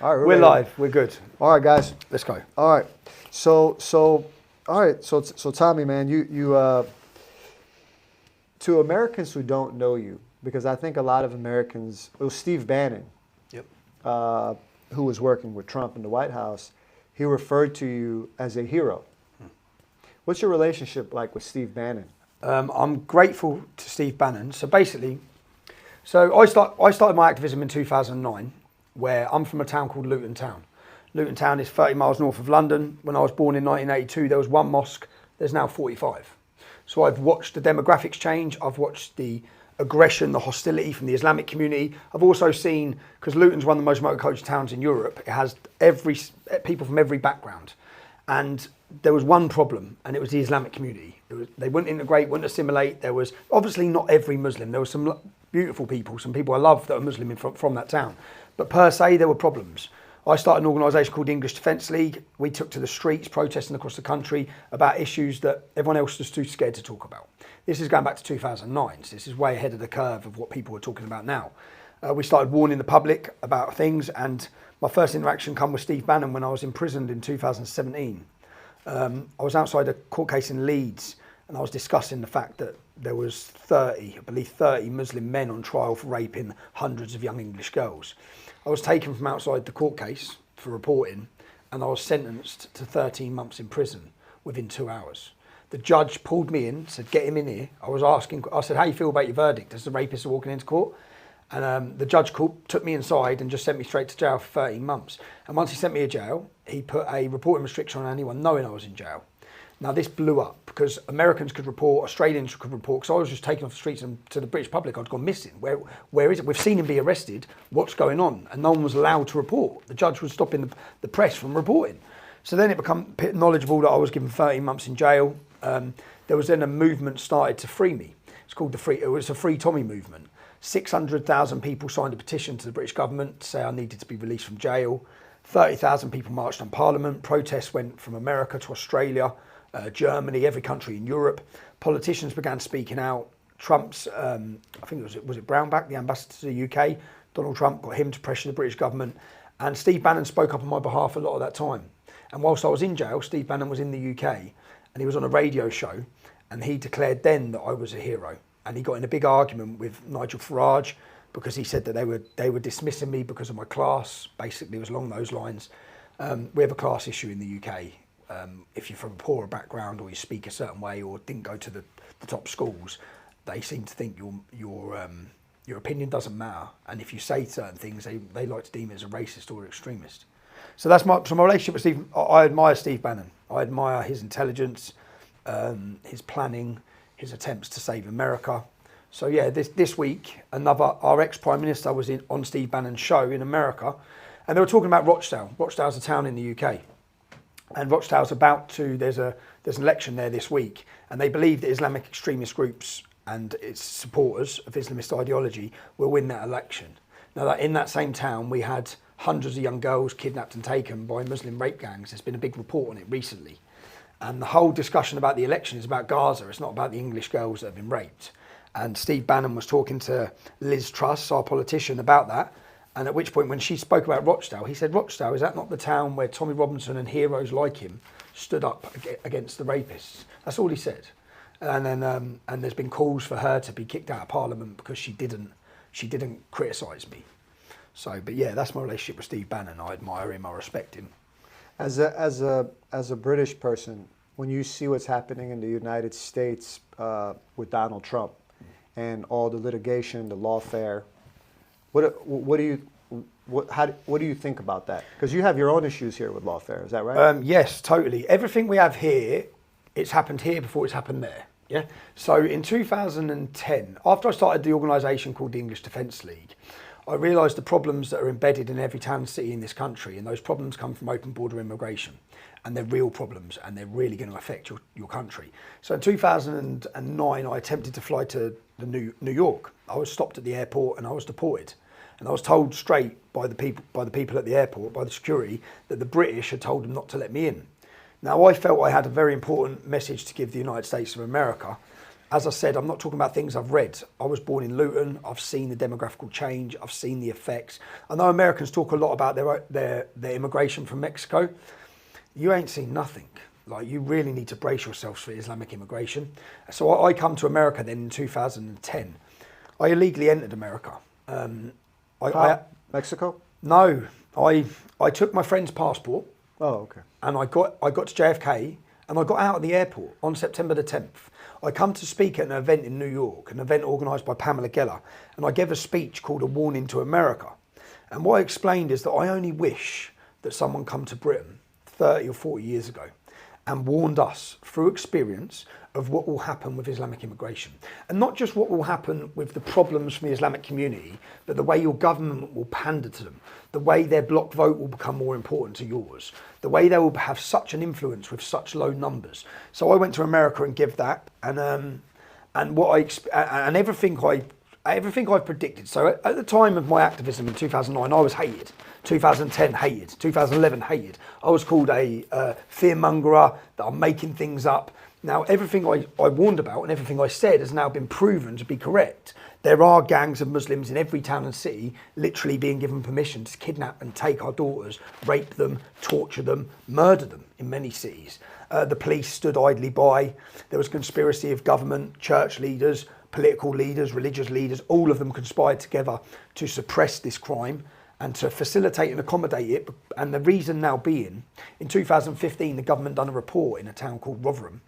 All right, We're live. We're good. All right, guys. Let's go. All right. All right. So Tommy, man, you to Americans who don't know you, because I think a lot of Americans, it was Steve Bannon, Yep. who was working with Trump in the White House, he referred to you as a hero. What's your relationship like with Steve Bannon? I'm grateful to Steve Bannon. So basically, I started my activism in 2009, where I'm from a town called Luton Town. Luton Town is 30 miles north of London. When I was born in 1982, there was one mosque. There's now 45. So I've watched the demographics change. I've watched the aggression, the hostility from the Islamic community. I've also seen, because Luton's one of the most multicultural towns in Europe, it has people from every background. And there was one problem, and it was the Islamic community. They wouldn't integrate, wouldn't assimilate. There was obviously not every Muslim. There were some beautiful people, some people I love that are Muslim from that town. But per se, there were problems. I started an organisation called the English Defence League. We took to the streets, protesting across the country about issues that everyone else was too scared to talk about. This is going back to 2009, so this is way ahead of the curve of what people are talking about now. We started warning the public about things, and my first interaction came with Steve Bannon when I was imprisoned in 2017. I was outside a court case in Leeds, and I was discussing the fact that there was 30 Muslim men on trial for raping hundreds of young English girls. I was taken from outside the court case for reporting, and I was sentenced to 13 months in prison within 2 hours. The judge pulled me in, said, "Get him in here." I said, "How do you feel about your verdict?" As the rapists are walking into court. And the judge took me inside and just sent me straight to jail for 13 months. And once he sent me to jail, he put a reporting restriction on anyone knowing I was in jail. Now this blew up because Americans could report, Australians could report, because I was just taken off the streets and to the British public, I'd gone missing. Where is it? We've seen him be arrested. What's going on? And no one was allowed to report. The judge was stopping the press from reporting. So then it became knowledgeable that I was given 13 months in jail. There was then a movement started to free me. It's called it was a Free Tommy movement. 600,000 people signed a petition to the British government to say I needed to be released from jail. 30,000 people marched on Parliament. Protests went from America to Australia, Germany, every country in Europe. Politicians began speaking out. Trump's, I think was it Brownback, the ambassador to the UK, Donald Trump got him to pressure the British government. And Steve Bannon spoke up on my behalf a lot of that time. And whilst I was in jail, Steve Bannon was in the UK and he was on a radio show and he declared then that I was a hero. And he got in a big argument with Nigel Farage because he said that they were dismissing me because of my class. Basically, it was along those lines. We have a class issue in the UK. If you're from a poorer background or you speak a certain way or didn't go to the top schools, they seem to think your opinion doesn't matter. And if you say certain things, they like to deem it as a racist or extremist. So that's my relationship with Steve. I admire Steve Bannon. I admire his intelligence, his planning, his attempts to save America. So yeah, this week, our ex-Prime Minister was on Steve Bannon's show in America, and they were talking about Rochdale. Rochdale's a town in the UK. And Rochdale's there's an election there this week, and they believe that Islamic extremist groups and its supporters of Islamist ideology will win that election. Now, that in that same town, we had hundreds of young girls kidnapped and taken by Muslim rape gangs. There's been a big report on it recently. And the whole discussion about the election is about Gaza. It's not about the English girls that have been raped. And Steve Bannon was talking to Liz Truss, our politician, about that. And at which point, when she spoke about Rochdale, he said, "Rochdale, is that not the town where Tommy Robinson and heroes like him stood up against the rapists?" That's all he said. And then, and there's been calls for her to be kicked out of Parliament because she didn't criticise me. So, but yeah, that's my relationship with Steve Bannon. I admire him. I respect him. As a British person, when you see what's happening in the United States with Donald Trump and all the litigation, the lawfare, what do you think about that? Because you have your own issues here with lawfare, is that right? Yes, totally. Everything we have here, it's happened here before it's happened there. Yeah. So in 2010, after I started the organisation called the English Defence League, I realised the problems that are embedded in every town and city in this country, and those problems come from open border immigration, and they're real problems, and they're really going to affect your country. So in 2009, I attempted to fly to New York. I was stopped at the airport and I was deported, and I was told straight by the people at the airport, by the security, that the British had told them not to let me in. Now I felt I had a very important message to give the United States of America, as I said, I'm not talking about things I've read. I was born in Luton. I've seen the demographical change. I've seen the effects. I know Americans talk a lot about their immigration from Mexico. You ain't seen nothing. Like, you really need to brace yourselves for Islamic immigration. So I come to America then in 2010. I illegally entered America. Mexico? No, I took my friend's passport. Oh, okay. And I got to JFK and I got out of the airport on September the 10th. I come to speak at an event in New York, an event organised by Pamela Geller, and I gave a speech called A Warning to America. And what I explained is that I only wish that someone come to Britain 30 or 40 years ago and warned us through experience of what will happen with Islamic immigration. And not just what will happen with the problems from the Islamic community, but the way your government will pander to them, the way their block vote will become more important to yours, the way they will have such an influence with such low numbers. So I went to America and gave that, and everything I've predicted. So at the time of my activism in 2009, I was hated. 2010, hated. 2011, hated. I was called a fearmongerer, that I'm making things up. Now, everything I warned about and everything I said has now been proven to be correct. There are gangs of Muslims in every town and city literally being given permission to kidnap and take our daughters, rape them, torture them, murder them in many cities. The police stood idly by. There was conspiracy of government, church leaders, political leaders, religious leaders, all of them conspired together to suppress this crime and to facilitate and accommodate it. And the reason now being, in 2015, the government done a report in a town called Rotherham,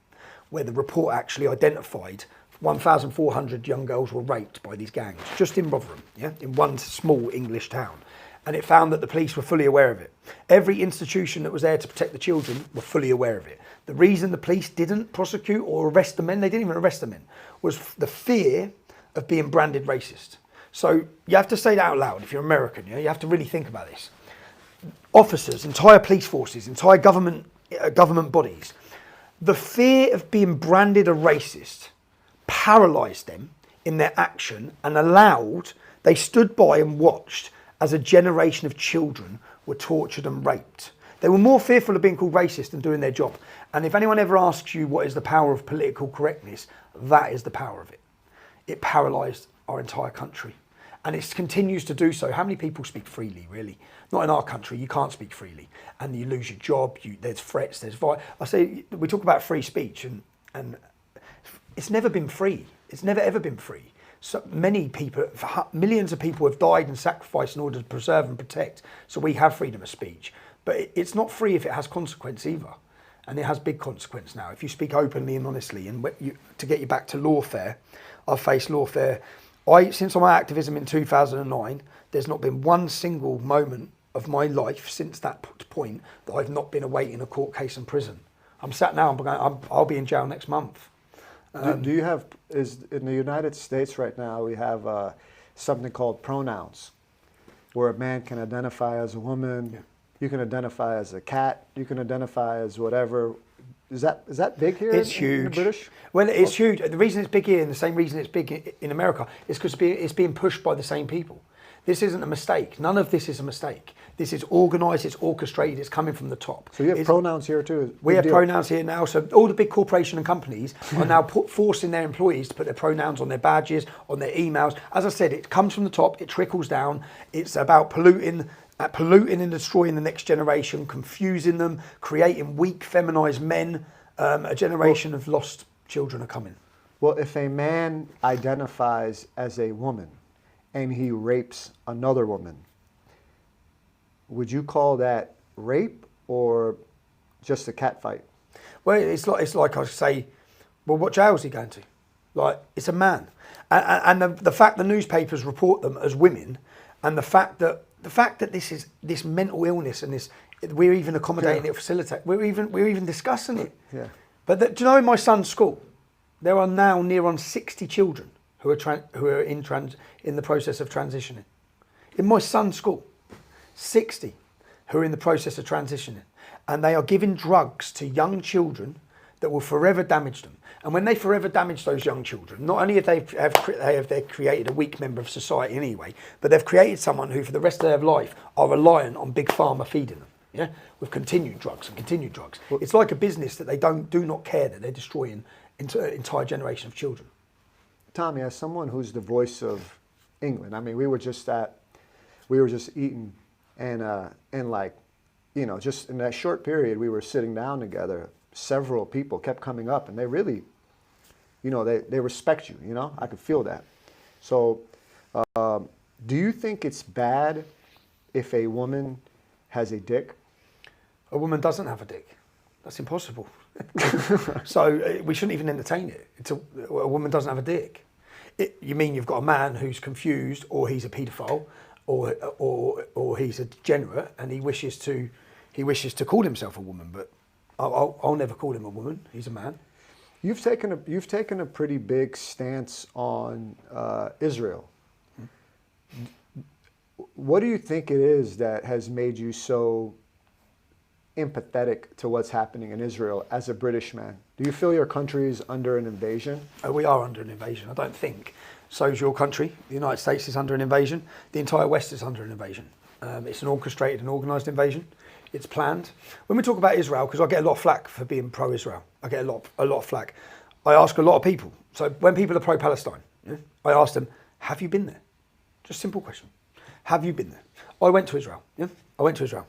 where the report actually identified 1,400 young girls were raped by these gangs, just in Rotherham, in one small English town. And it found that the police were fully aware of it. Every institution that was there to protect the children were fully aware of it. The reason the police didn't prosecute or arrest the men, they didn't even arrest the men, was the fear of being branded racist. So you have to say that out loud if you're American, you have to really think about this. Officers, entire police forces, entire government bodies, the fear of being branded a racist paralysed them in their action and they stood by and watched as a generation of children were tortured and raped. They were more fearful of being called racist than doing their job. And if anyone ever asks you what is the power of political correctness, that is the power of it. It paralysed our entire country. And it continues to do so. How many people speak freely, really? Not in our country, you can't speak freely. And you lose your job, there's threats, there's violence. I say, we talk about free speech and it's never been free. It's never ever been free. So many people, millions of people have died and sacrificed in order to preserve and protect. So we have freedom of speech. But it's not free if it has consequence either. And it has big consequence now. If you speak openly and honestly, and to get you back to lawfare, I've faced lawfare. Since my activism in 2009, there's not been one single moment of my life since that point that I've not been awaiting a court case in prison. I'm sat now, I'll be in jail next month. Do you have, in the United States right now, we have something called pronouns, where a man can identify as a woman, you can identify as a cat, you can identify as whatever. Is that big here? It's in huge. the British? Well, it's huge. The reason it's big here, and the same reason it's big in America, is because it's being pushed by the same people. This isn't a mistake. None of this is a mistake. This is organised, it's orchestrated, it's coming from the top. So you have pronouns here too? We have pronouns here now. So all the big corporation and companies are now forcing their employees to put their pronouns on their badges, on their emails. As I said, it comes from the top, it trickles down. It's about polluting and destroying the next generation, confusing them, creating weak, feminised men. A generation of lost children are coming. Well, if a man identifies as a woman and he rapes another woman, would you call that rape or just a cat fight? Well, it's like I say, well, what jail is he going to? Like, it's a man. And the fact the newspapers report them as women, and the fact that this mental illness and this, we're even accommodating it, facilitate. We're even discussing it. Yeah. But do you know, in my son's school, there are now near on 60 children who are in the process of transitioning. In my son's school, 60 who are in the process of transitioning, and they are giving drugs to young children that will forever damage them. And when they forever damage those young children, not only have they created a weak member of society anyway, but they've created someone who for the rest of their life are reliant on big pharma feeding them. Yeah, with continued drugs. It's like a business that they do not care that they're destroying an entire generation of children. Tommy, as someone who's the voice of England, I mean, we were just eating, and like, you know, just in that short period, we were sitting down together. Several people kept coming up, and they really, you know, they respect you. You know, I could feel that. So, do you think it's bad if a woman has a dick? A woman doesn't have a dick. That's impossible. So we shouldn't even entertain it. A woman doesn't have a dick. You mean you've got a man who's confused, or he's a paedophile, or he's a degenerate, and he wishes to call himself a woman, but I'll never call him a woman. He's a man. You've taken a pretty big stance on Israel. What do you think it is that has made you so empathetic to what's happening in Israel as a British man? Do you feel your country is under an invasion? We are under an invasion, I don't think. So is your country. The United States is under an invasion. The entire West is under an invasion. It's an orchestrated and organised invasion. It's planned. When we talk about Israel, because I get a lot of flack for being pro-Israel, I get a lot of flack. I ask a lot of people. So when people are pro-Palestine, yeah, I ask them, have you been there? Just a simple question. Have you been there? I went to Israel. Yeah, I went to Israel.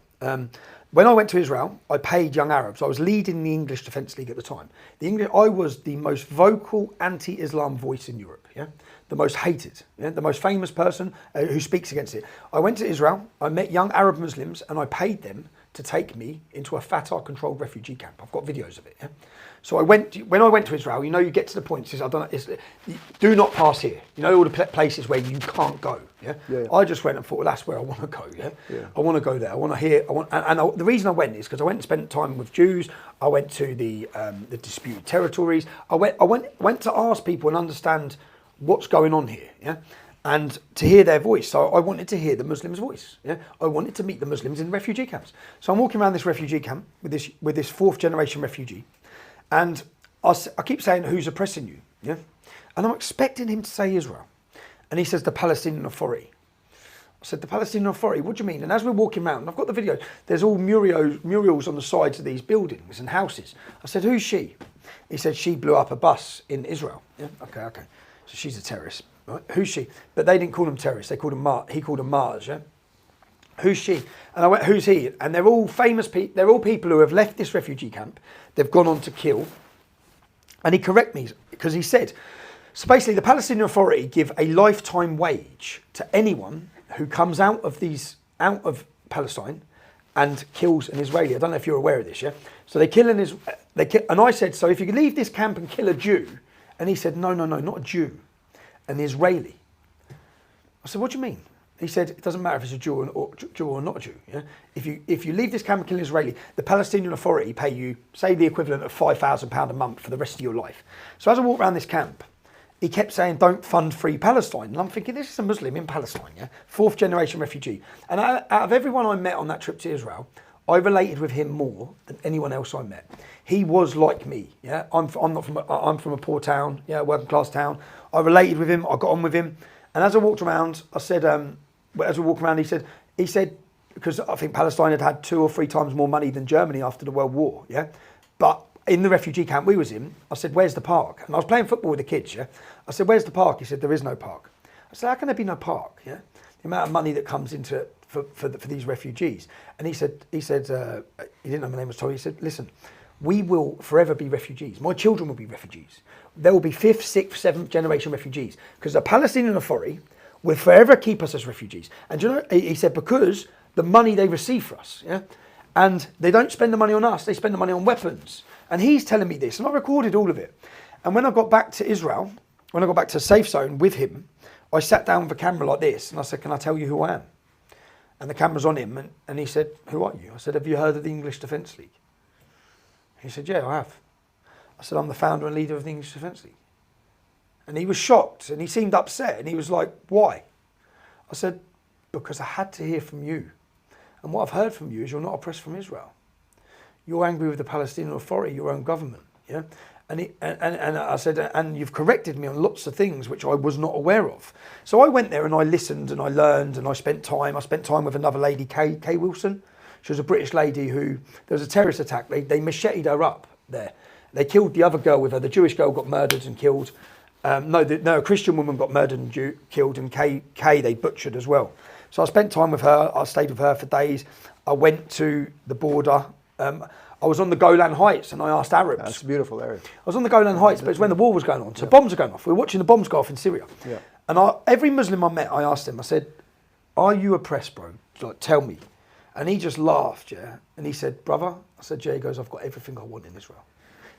When I went to Israel, I paid young Arabs. I was leading the English Defence League at the time. I was the most vocal anti-Islam voice in Europe. Yeah, the most hated, yeah? The most famous person who speaks against it. I went to Israel. I met young Arab Muslims, and I paid them to take me into a Fatah-controlled refugee camp. I've got videos of it. Yeah? So when I went to Israel, you know, you get to the point, says, I don't know, do not pass here. You know, all the places where you can't go. Yeah? Yeah. I just went and thought, well, that's where I want to go. Yeah? Yeah. I want to go there. I want to hear. The reason I went is because I went and spent time with Jews. I went to the disputed territories. I went to ask people and understand what's going on here. Yeah. And to hear their voice. So I wanted to hear the Muslims' voice. Yeah? I wanted to meet the Muslims in refugee camps. So I'm walking around this refugee camp with this fourth generation refugee, and I keep saying, who's oppressing you? Yeah? And I'm expecting him to say Israel. And he says, the Palestinian Authority. I said, the Palestinian Authority, what do you mean? And as we're walking around, I've got the video, there's all murals on the sides of these buildings and houses. I said, who's she? He said, she blew up a bus in Israel. Yeah, okay. So she's a terrorist. Right? Who's she? But they didn't call them terrorists. They called them he called them martyrs. Yeah. Who's she? And I went, who's he? And they're all famous people. They're all people who have left this refugee camp. They've gone on to kill. And he corrected me because he said, so basically the Palestinian Authority give a lifetime wage to anyone who comes out of Palestine and kills an Israeli. I don't know if you're aware of this. Yeah. So they kill and I said, so if you could leave this camp and kill a Jew, and he said, no, not a Jew. An Israeli. I said, what do you mean? He said, it doesn't matter if it's a Jew or not a Jew. Yeah? If you leave this camp and kill an Israeli, the Palestinian Authority pay you, say, the equivalent of £5,000 a month for the rest of your life. So as I walked around this camp, he kept saying, don't fund Free Palestine. And I'm thinking, this is a Muslim in Palestine, yeah? Fourth generation refugee. And out of everyone I met on that trip to Israel, I related with him more than anyone else I met. He was like me. Yeah, I'm from a poor town. Yeah, working class town. I related with him. I got on with him. And as I walked around, I said, he said, because I think Palestine had 2 or 3 times more money than Germany after the World War. Yeah, but in the refugee camp we was in, I said, where's the park? And I was playing football with the kids. Yeah, I said, where's the park? He said, there is no park. I said, how can there be no park? Yeah, the amount of money that comes into it for these refugees. And he said, he didn't know my name was Tommy. He said, listen, we will forever be refugees. My children will be refugees. There will be 5th, 6th, 7th generation refugees because the Palestinian Authority will forever keep us as refugees. And you know, he said, because the money they receive for us, yeah, and they don't spend the money on us, they spend the money on weapons. And he's telling me this, and I recorded all of it. And when I got back to Israel, when I got back to Safe Zone with him, I sat down with a camera like this, and I said, can I tell you who I am? And the camera's on him, and he said, who are you? I said, have you heard of the English Defence League? He said, yeah, I have. I said, I'm the founder and leader of the English Defence League. And he was shocked, and he seemed upset, and he was like, why? I said, because I had to hear from you. And what I've heard from you is you're not oppressed from Israel. You're angry with the Palestinian Authority, your own government. Yeah? And I said, and you've corrected me on lots of things which I was not aware of. So I went there and I listened and I learned and I spent time. I spent time with another lady, Kay Wilson. She was a British lady who, there was a terrorist attack. They macheted her up there. They killed the other girl with her. The Jewish girl got murdered and killed. No, a Christian woman got murdered and killed, and Kay they butchered as well. So I spent time with her. I stayed with her for days. I went to the border. I was on the Golan Heights, and I asked Arabs. That's a beautiful area. I was on the Golan Heights, but it's when the war was going on. So bombs are going off. We were watching the bombs go off in Syria. Yeah. And every Muslim I met, I asked him, I said, are you oppressed, bro? Like, tell me. And he just laughed, yeah. And he said, brother, I said, yeah, he goes, I've got everything I want in Israel.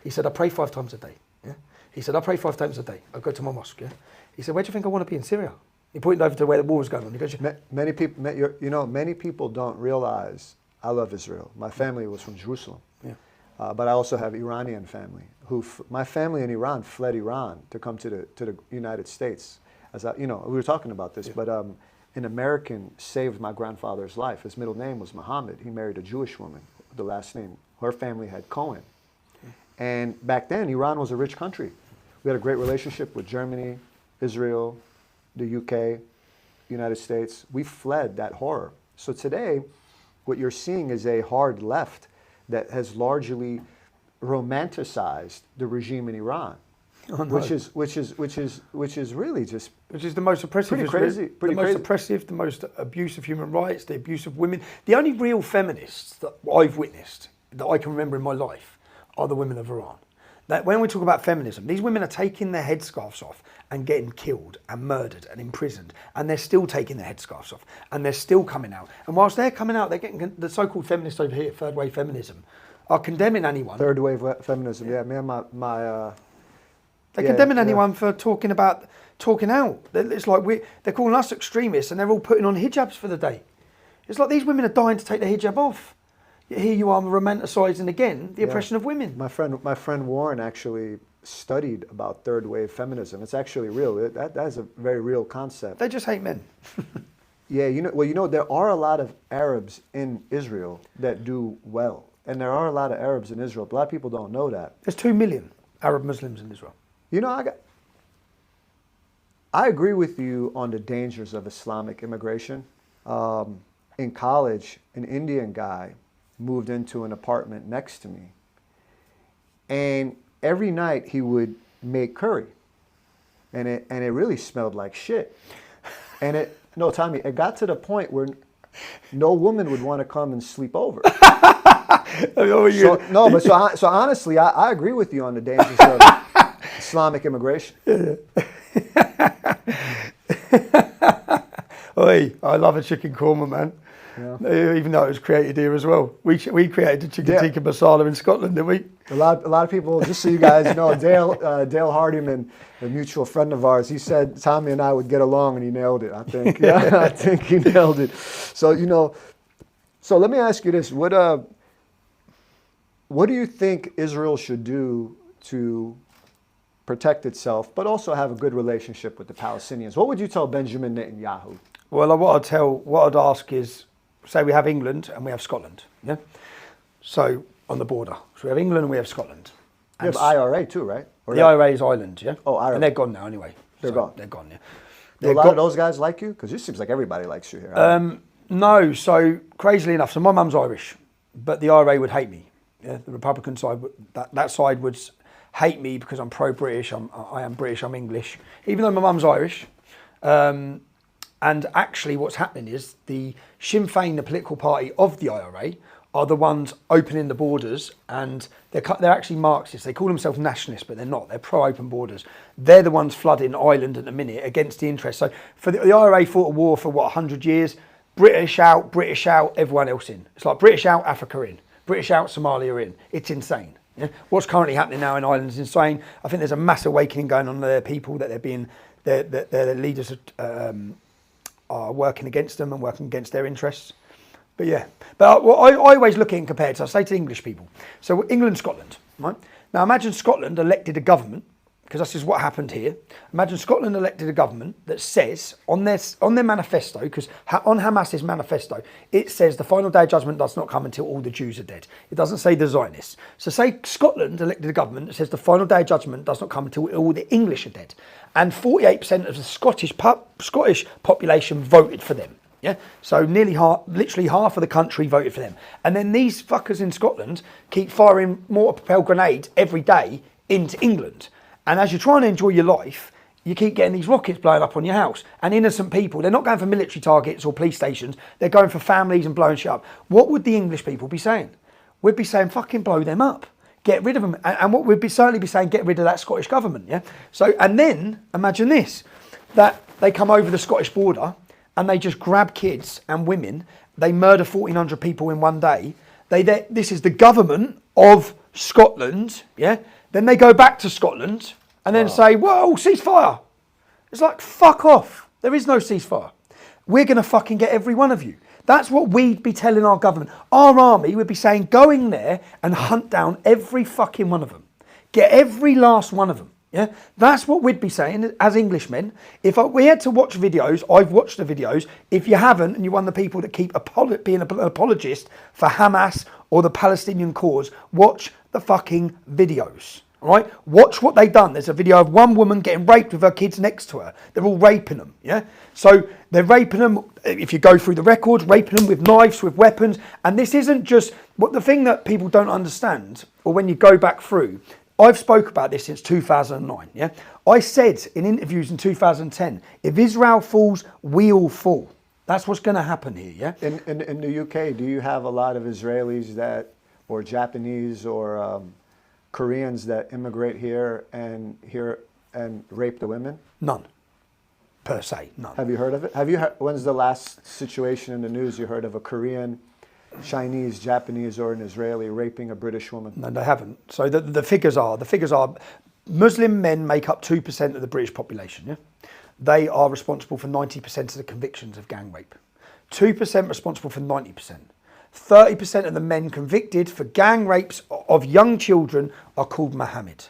He said, I pray 5 times a day, yeah. He said, I pray 5 times a day. I go to my mosque, yeah. He said, where do you think I want to be in Syria? He pointed over to where the war was going on. He goes, many people don't realize I love Israel. My family was from Jerusalem. yeah. But I also have Iranian family. My family in Iran fled Iran to come to the United States. We were talking about this, but an American saved my grandfather's life. His middle name was Muhammad. He married a Jewish woman. The last name, her family had Cohen. And back then, Iran was a rich country. We had a great relationship with Germany, Israel, the UK, United States. We fled that horror. So today, what you're seeing is a hard left that has largely romanticized the regime in Iran, which is really just the most oppressive, pretty crazy. Most oppressive, the most abuse of human rights, the abuse of women. The only real feminists that I've witnessed, that I can remember in my life, are the women of Iran. That when we talk about feminism, these women are taking their headscarves off and getting killed and murdered and imprisoned, and they're still taking their headscarves off, and they're still coming out. And whilst they're coming out, they're getting the so-called feminists over here, third wave feminism, are condemning anyone. Third wave feminism, yeah. Me and my they're condemning anyone for talking out. It's like they're calling us extremists, and they're all putting on hijabs for the day. It's like these women are dying to take their hijab off. Here you are romanticising again the oppression of women. My friend Warren actually studied about third wave feminism. It's actually real. That is a very real concept. They just hate men. Yeah, there are a lot of Arabs in Israel that do well, and there are a lot of Arabs in Israel. A lot of people don't know that. There's 2 million Arab Muslims in Israel. I agree with you on the dangers of Islamic immigration. In college, an Indian guy moved into an apartment next to me, and every night he would make curry, and it really smelled like shit. And Tommy, it got to the point where no woman would want to come and sleep over. So honestly, I agree with you on the dangers of Islamic immigration. Oi, I love a chicken korma, man. Yeah. Even though it was created here as well. We created the chicken tikka masala in Scotland, didn't we? A lot of people, just so you guys know, Dale Hardiman, a mutual friend of ours, he said Tommy and I would get along, and he nailed it, I think. Yeah, I think he nailed it. So, so let me ask you this. What do you think Israel should do to protect itself, but also have a good relationship with the Palestinians? What would you tell Benjamin Netanyahu? Well, what I'd ask is, say we have England and we have Scotland, yeah? So, on the border. So we have England and we have Scotland. You have IRA too, right? The IRA is Ireland, yeah? Oh, Ireland. And they're gone now anyway. They're gone? They're gone, yeah. Do a lot of those guys like you? Because it seems like everybody likes you here. No, so crazily enough, so my mum's Irish, but the IRA would hate me. Yeah? The Republican side, that side would hate me because I'm pro-British, I am British, I'm English, even though my mum's Irish. And actually what's happening is the Sinn Féin, the political party of the IRA, are the ones opening the borders, and they're actually Marxists. They call themselves nationalists, but they're not. They're pro-open borders. They're the ones flooding Ireland at the minute against the interest. So for the IRA fought a war for 100 years, British out, everyone else in. It's like British out, Africa in. British out, Somalia in. It's insane. Yeah? What's currently happening now in Ireland is insane. I think there's a mass awakening going on there. People that their leaders are working against them and working against their interests. But yeah, I always look at it compared to, I say to English people, so England, Scotland, right? Now imagine Scotland elected a government, because this is what happened here. Imagine Scotland elected a government that says on their manifesto, because on Hamas's manifesto, it says the final day of judgment does not come until all the Jews are dead. It doesn't say the Zionists. So say Scotland elected a government that says the final day of judgment does not come until all the English are dead. And 48% of the Scottish population voted for them. Yeah, so literally half of the country voted for them. And then these fuckers in Scotland keep firing mortar propelled grenades every day into England. And as you're trying to enjoy your life, you keep getting these rockets blowing up on your house. And innocent people, they're not going for military targets or police stations. They're going for families and blowing shit up. What would the English people be saying? We'd be saying, fucking blow them up. Get rid of them. And what we'd certainly be saying, get rid of that Scottish government, yeah? So, and then, imagine this, that they come over the Scottish border and they just grab kids and women. They murder 1,400 people in one day. This is the government of Scotland, yeah? Then they go back to Scotland and then say, whoa, ceasefire. It's like, fuck off. There is no ceasefire. We're going to fucking get every one of you. That's what we'd be telling our government. Our army would be saying, go in there and hunt down every fucking one of them. Get every last one of them. Yeah, that's what we'd be saying as Englishmen. If we had to watch videos, I've watched the videos. If you haven't, and you're one of the people that keep being an apologist for Hamas or the Palestinian cause, watch the fucking videos. All right, watch what they've done. There's a video of one woman getting raped with her kids next to her. They're all raping them. Yeah, so they're raping them. If you go through the records, raping them with knives, with weapons. And this isn't just what the thing that people don't understand, or when you go back through. I've spoke about this since 2009, yeah? I said in interviews in 2010, if Israel falls, we all fall. That's what's going to happen here, yeah? In the UK, do you have a lot of Israelis or Japanese or Koreans that immigrate here and rape the women? None, per se, none. Have you heard of it? When's the last situation in the news you heard of a Korean, Chinese, Japanese, or an Israeli raping a British woman? No, they haven't. So the figures are Muslim men make up 2% of the British population. Yeah, they are responsible for 90% of the convictions of gang rape. 2% responsible for 90%. 30% of the men convicted for gang rapes of young children are called Mohammed.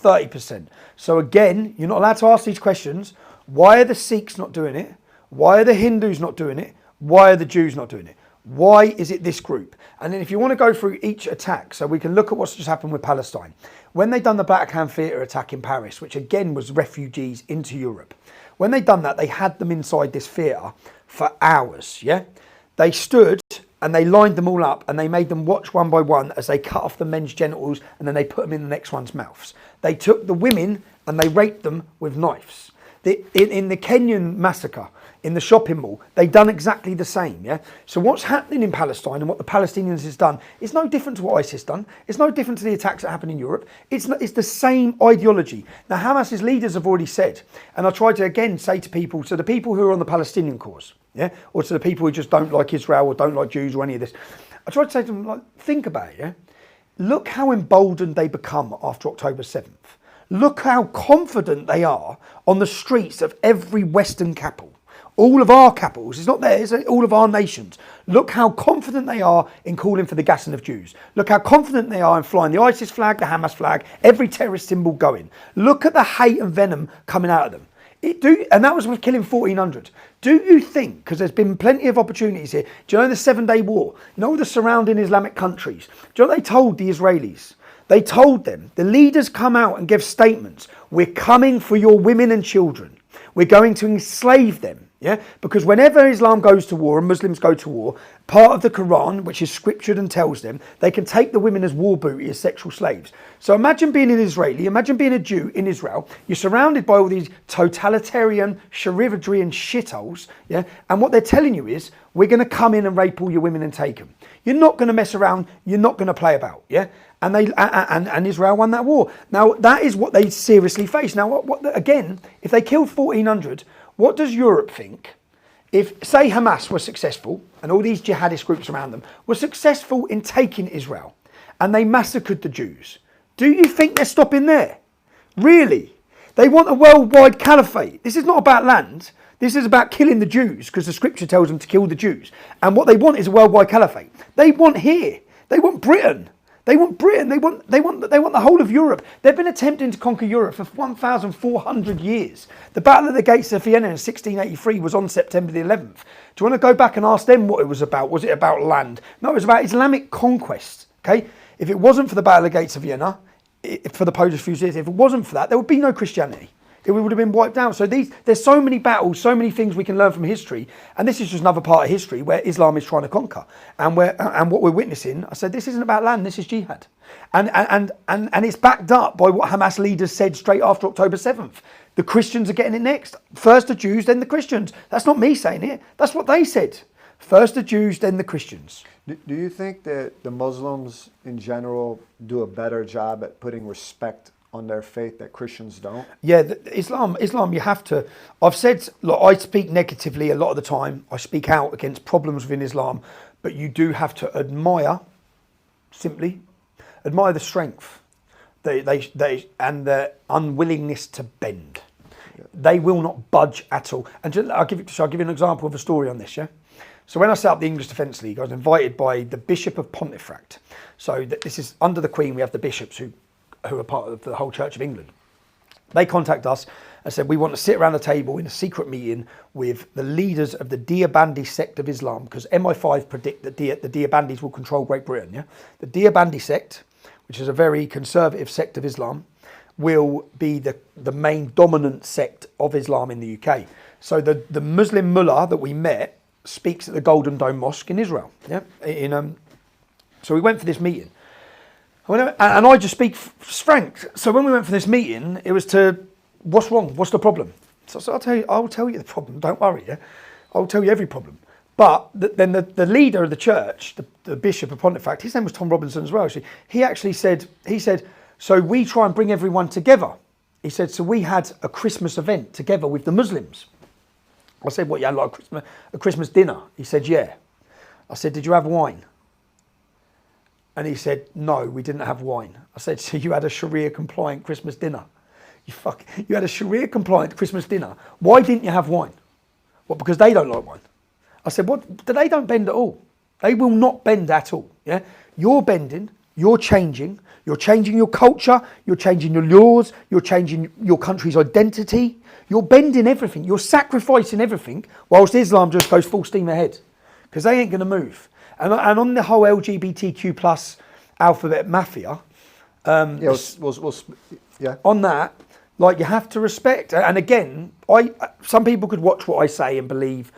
30%. So again, you're not allowed to ask these questions. Why are the Sikhs not doing it? Why are the Hindus not doing it? Why are the Jews not doing it? Why is it this group? And then if you want to go through each attack, so we can look at what's just happened with Palestine. When they done the Bataclan Theatre attack in Paris, which again was refugees into Europe, when they done that, they had them inside this theatre for hours, yeah? They stood and they lined them all up and they made them watch one by one as they cut off the men's genitals and then they put them in the next one's mouths. They took the women and they raped them with knives. In the Kenyan massacre, in the shopping mall, they've done exactly the same, yeah? So what's happening in Palestine and what the Palestinians has done is no different to what ISIS done. It's no different to the attacks that happen in Europe. It's the same ideology. Now, Hamas's leaders have already said, and I try to again say to people, to the people who are on the Palestinian cause, yeah? Or to the people who just don't like Israel or don't like Jews or any of this, I try to say to them, like, think about it, yeah? Look how emboldened they become after October 7th. Look how confident they are on the streets of every Western capital. All of our capitals, it's not theirs, it's all of our nations. Look how confident they are in calling for the gassing of Jews. Look how confident they are in flying the ISIS flag, the Hamas flag, every terrorist symbol going. Look at the hate and venom coming out of them. And that was with killing 1,400. Do you think, because there's been plenty of opportunities here, do you know the 7-day war? You know the surrounding Islamic countries? Do you know what they told the Israelis? They told them, the leaders come out and give statements. We're coming for your women and children. We're going to enslave them. Yeah, because whenever Islam goes to war and Muslims go to war, part of the Quran, which is scriptured and tells them, they can take the women as war booty, as sexual slaves. So imagine being an Israeli, imagine being a Jew in Israel. You're surrounded by all these totalitarian, Sharifadrian shitholes, yeah, and what they're telling you is, we're going to come in and rape all your women and take them. You're not going to mess around. You're not going to play about, yeah. And Israel won that war. Now that is what they seriously face. Now, again, if they killed 1,400. What does Europe think if, say, Hamas was successful and all these jihadist groups around them were successful in taking Israel and they massacred the Jews? Do you think they're stopping there? Really? They want a worldwide caliphate. This is not about land. This is about killing the Jews because the scripture tells them to kill the Jews. And what they want is a worldwide caliphate. They want here. They want Britain. They want Britain. They want the whole of Europe. They've been attempting to conquer Europe for 1,400 years. The Battle of the Gates of Vienna in 1683 was on September the 11th. Do you want to go back and ask them what it was about? Was it about land? No, it was about Islamic conquest. Okay, if it wasn't for the Battle of the Gates of Vienna, for the Polish Fusiliers, if it wasn't for that, there would be no Christianity. It would have been wiped out. So there's so many battles, so many things we can learn from history, and this is just another part of history where Islam is trying to conquer. And what we're witnessing, I said, this isn't about land, this is jihad. And it's backed up by what Hamas leaders said straight after October 7th. The Christians are getting it next. First the Jews, then the Christians. That's not me saying it. That's what they said. First the Jews, then the Christians. Do you think that the Muslims in general do a better job at putting respect on their faith that Christians don't? Yeah, Islam, you have to. I've said, look, I speak negatively a lot of the time. I speak out against problems within Islam, but you do have to simply admire the strength and the unwillingness to bend. Yeah. They will not budge at all. And I'll give you an example of a story on this, yeah? So when I set up the English Defence League, I was invited by the Bishop of Pontefract. So this is under the Queen, we have the bishops who are part of the whole Church of England. They contact us and said, we want to sit around the table in a secret meeting with the leaders of the Deobandi sect of Islam, because MI5 predict that the Deobandis will control Great Britain. Yeah, the Deobandi sect, which is a very conservative sect of Islam, will be the main dominant sect of Islam in the UK. So the Muslim mullah that we met speaks at the Golden Dome Mosque in Israel. Yeah, so we went for this meeting. And I just speak frank. So when we went for this meeting, it was to, what's wrong? What's the problem? So I'll tell you the problem. Don't worry. Yeah, I'll tell you every problem. But then the leader of the church, the Bishop of Pontefract, his name was Tom Robinson as well. Actually, he said, so we try and bring everyone together. He said, so we had a Christmas event together with the Muslims. I said, what, you had like a Christmas dinner? He said, yeah. I said, did you have wine? And he said, no, we didn't have wine. I said, so you had a Sharia-compliant Christmas dinner? You had a Sharia-compliant Christmas dinner. Why didn't you have wine? What, because they don't like wine? I said, what? They don't bend at all. They will not bend at all. Yeah, you're bending, you're changing your culture, you're changing your laws, you're changing your country's identity. You're bending everything, you're sacrificing everything, whilst Islam just goes full steam ahead. Because they ain't going to move. And on the whole LGBTQ plus alphabet mafia, yeah. On that, like, you have to respect. And again, some people could watch what I say and believe.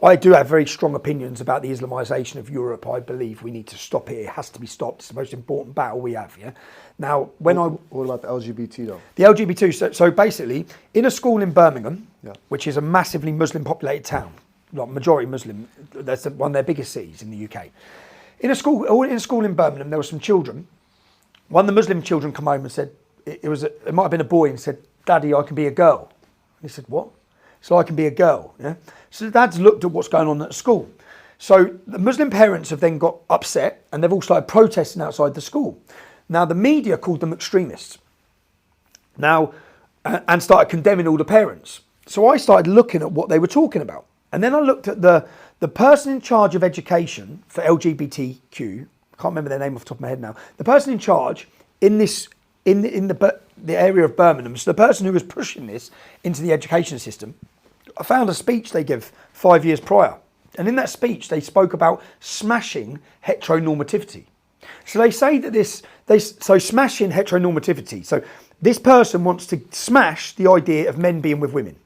I do have very strong opinions about the Islamisation of Europe. I believe we need to stop it. It has to be stopped. It's the most important battle we have. Yeah. Now, what about the LGBT though? The LGBT. So basically, in a school in Birmingham, which is a massively Muslim populated town, like majority Muslim, that's one of their biggest cities in the UK. In a school in Birmingham, there were some children. One of the Muslim children come home and said, it might have been a boy, and said, "Daddy, I can be a girl." And he said, "What?" So I can be a girl. Yeah. So the dads looked at what's going on at school. So the Muslim parents have then got upset, and they've all started protesting outside the school. Now the media called them extremists. Now, and started condemning all the parents. So I started looking at what they were talking about. And then I looked at the person in charge of education for LGBTQ. I can't remember their name off the top of my head now. The person in charge in the area of Birmingham, so the person who was pushing this into the education system, I found a speech they give 5 years prior. And in that speech, they spoke about smashing heteronormativity. So they say that smashing heteronormativity. So this person wants to smash the idea of men being with women.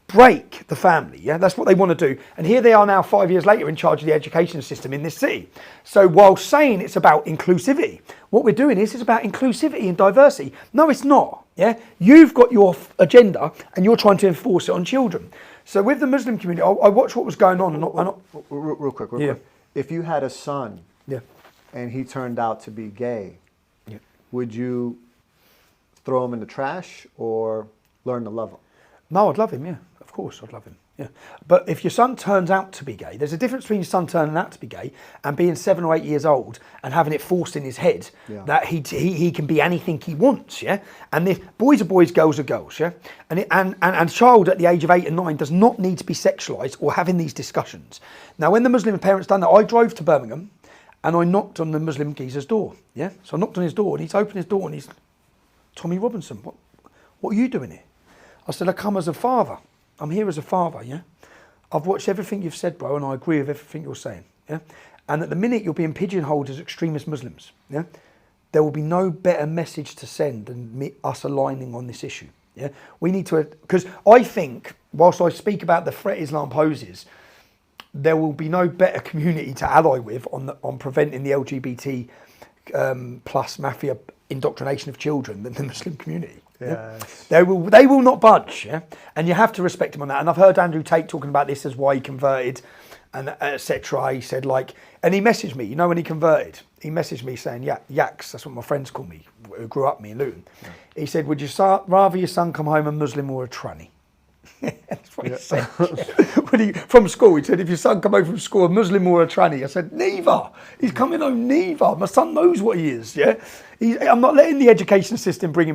Break the family, yeah? That's what they want to do. And here they are now 5 years later in charge of the education system in this city. So while saying it's about inclusivity, what we're doing is it's about inclusivity and diversity. No, it's not, yeah? You've got your agenda and you're trying to enforce it on children. So with the Muslim community, I watched what was going on. Real quick. If you had a son and he turned out to be gay, would you throw him in the trash or learn to love him? No, I'd love him, yeah. Of course, I'd love him, yeah. But if your son turns out to be gay, there's a difference between your son turning out to be gay and being 7 or 8 years old and having it forced in his head that he can be anything he wants, yeah. And if boys are boys, girls are girls, yeah. And a child at the age of 8 and 9 does not need to be sexualised or having these discussions. Now, when the Muslim parents done that, I drove to Birmingham and I knocked on the Muslim geezer's door, yeah. So I knocked on his door and he's opened his door and he's, Tommy Robinson, what are you doing here? I said, I come as a father. I'm here as a father, yeah? I've watched everything you've said, bro, and I agree with everything you're saying, yeah? And at the minute you're being pigeonholed as extremist Muslims, yeah? There will be no better message to send than us aligning on this issue, Yeah, we need to, because I think whilst I speak about the threat Islam poses, there will be no better community to ally with on preventing the LGBT plus mafia indoctrination of children than the Muslim community. Yeah? They will not budge, yeah, and you have to respect him on that. And I've heard Andrew Tate talking about this as why he converted, and etc. He said and he messaged me. You know when he converted, he messaged me saying, "Yeah, Yaks." That's what my friends call me, who grew up with me in Luton. Yeah. He said, "Would you rather your son come home a Muslim or a tranny?" That's what he said. From school, he said, "If your son come home from school a Muslim or a tranny," I said, "Neither. He's coming home neither. My son knows what he is. Yeah, I'm not letting the education system bring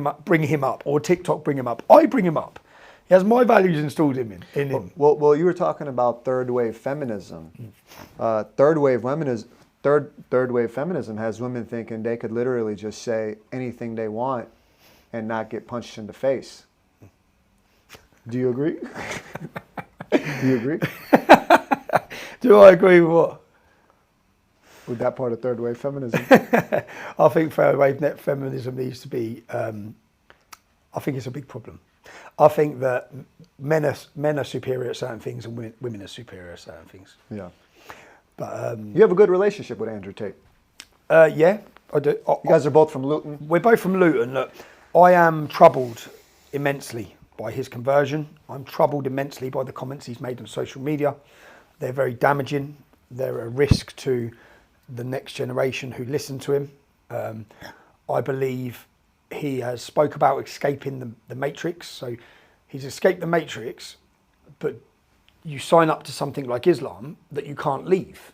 him up, or TikTok bring him up. I bring him up. He has my values installed in him." Well, you were talking about third wave feminism. Third wave feminism has women thinking they could literally just say anything they want and not get punched in the face. Do you agree? Do you agree? Do I agree with what? With that part of third wave feminism? I think third wave feminism needs to be. I think it's a big problem. I think that men are superior at certain things and women are superior at certain things. Yeah. But you have a good relationship with Andrew Tate. Yeah, I do. You guys are both from Luton. We're both from Luton. Look, I am troubled immensely by his conversion. I'm troubled immensely by the comments he's made on social media. They're very damaging. They're a risk to the next generation who listen to him. I believe he has spoke about escaping the matrix. So he's escaped the matrix, but you sign up to something like Islam that you can't leave.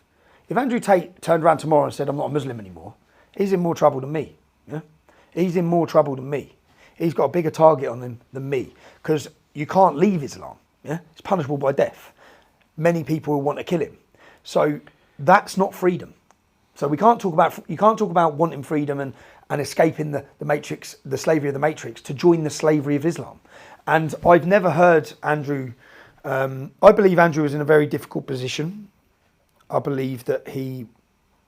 If Andrew Tate turned around tomorrow and said, "I'm not a Muslim anymore," he's in more trouble than me. Yeah? He's in more trouble than me. He's got a bigger target on him than me, because you can't leave Islam. Yeah, it's punishable by death. Many people will want to kill him. So that's not freedom. So you can't talk about wanting freedom and escaping the matrix, the slavery of the matrix, to join the slavery of Islam. And I've never heard Andrew. I believe Andrew is in a very difficult position. I believe that he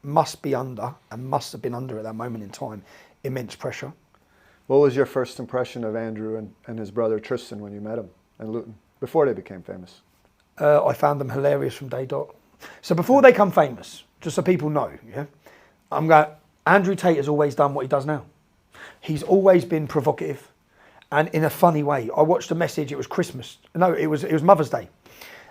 must be under, and must have been under at that moment in time, immense pressure. What was your first impression of Andrew and his brother Tristan when you met him in Luton, before they became famous? I found them hilarious from day dot. So before they become famous, just so people know, yeah, Andrew Tate has always done what he does now. He's always been provocative, and in a funny way. I watched a message. It was Christmas. No, it was Mother's Day,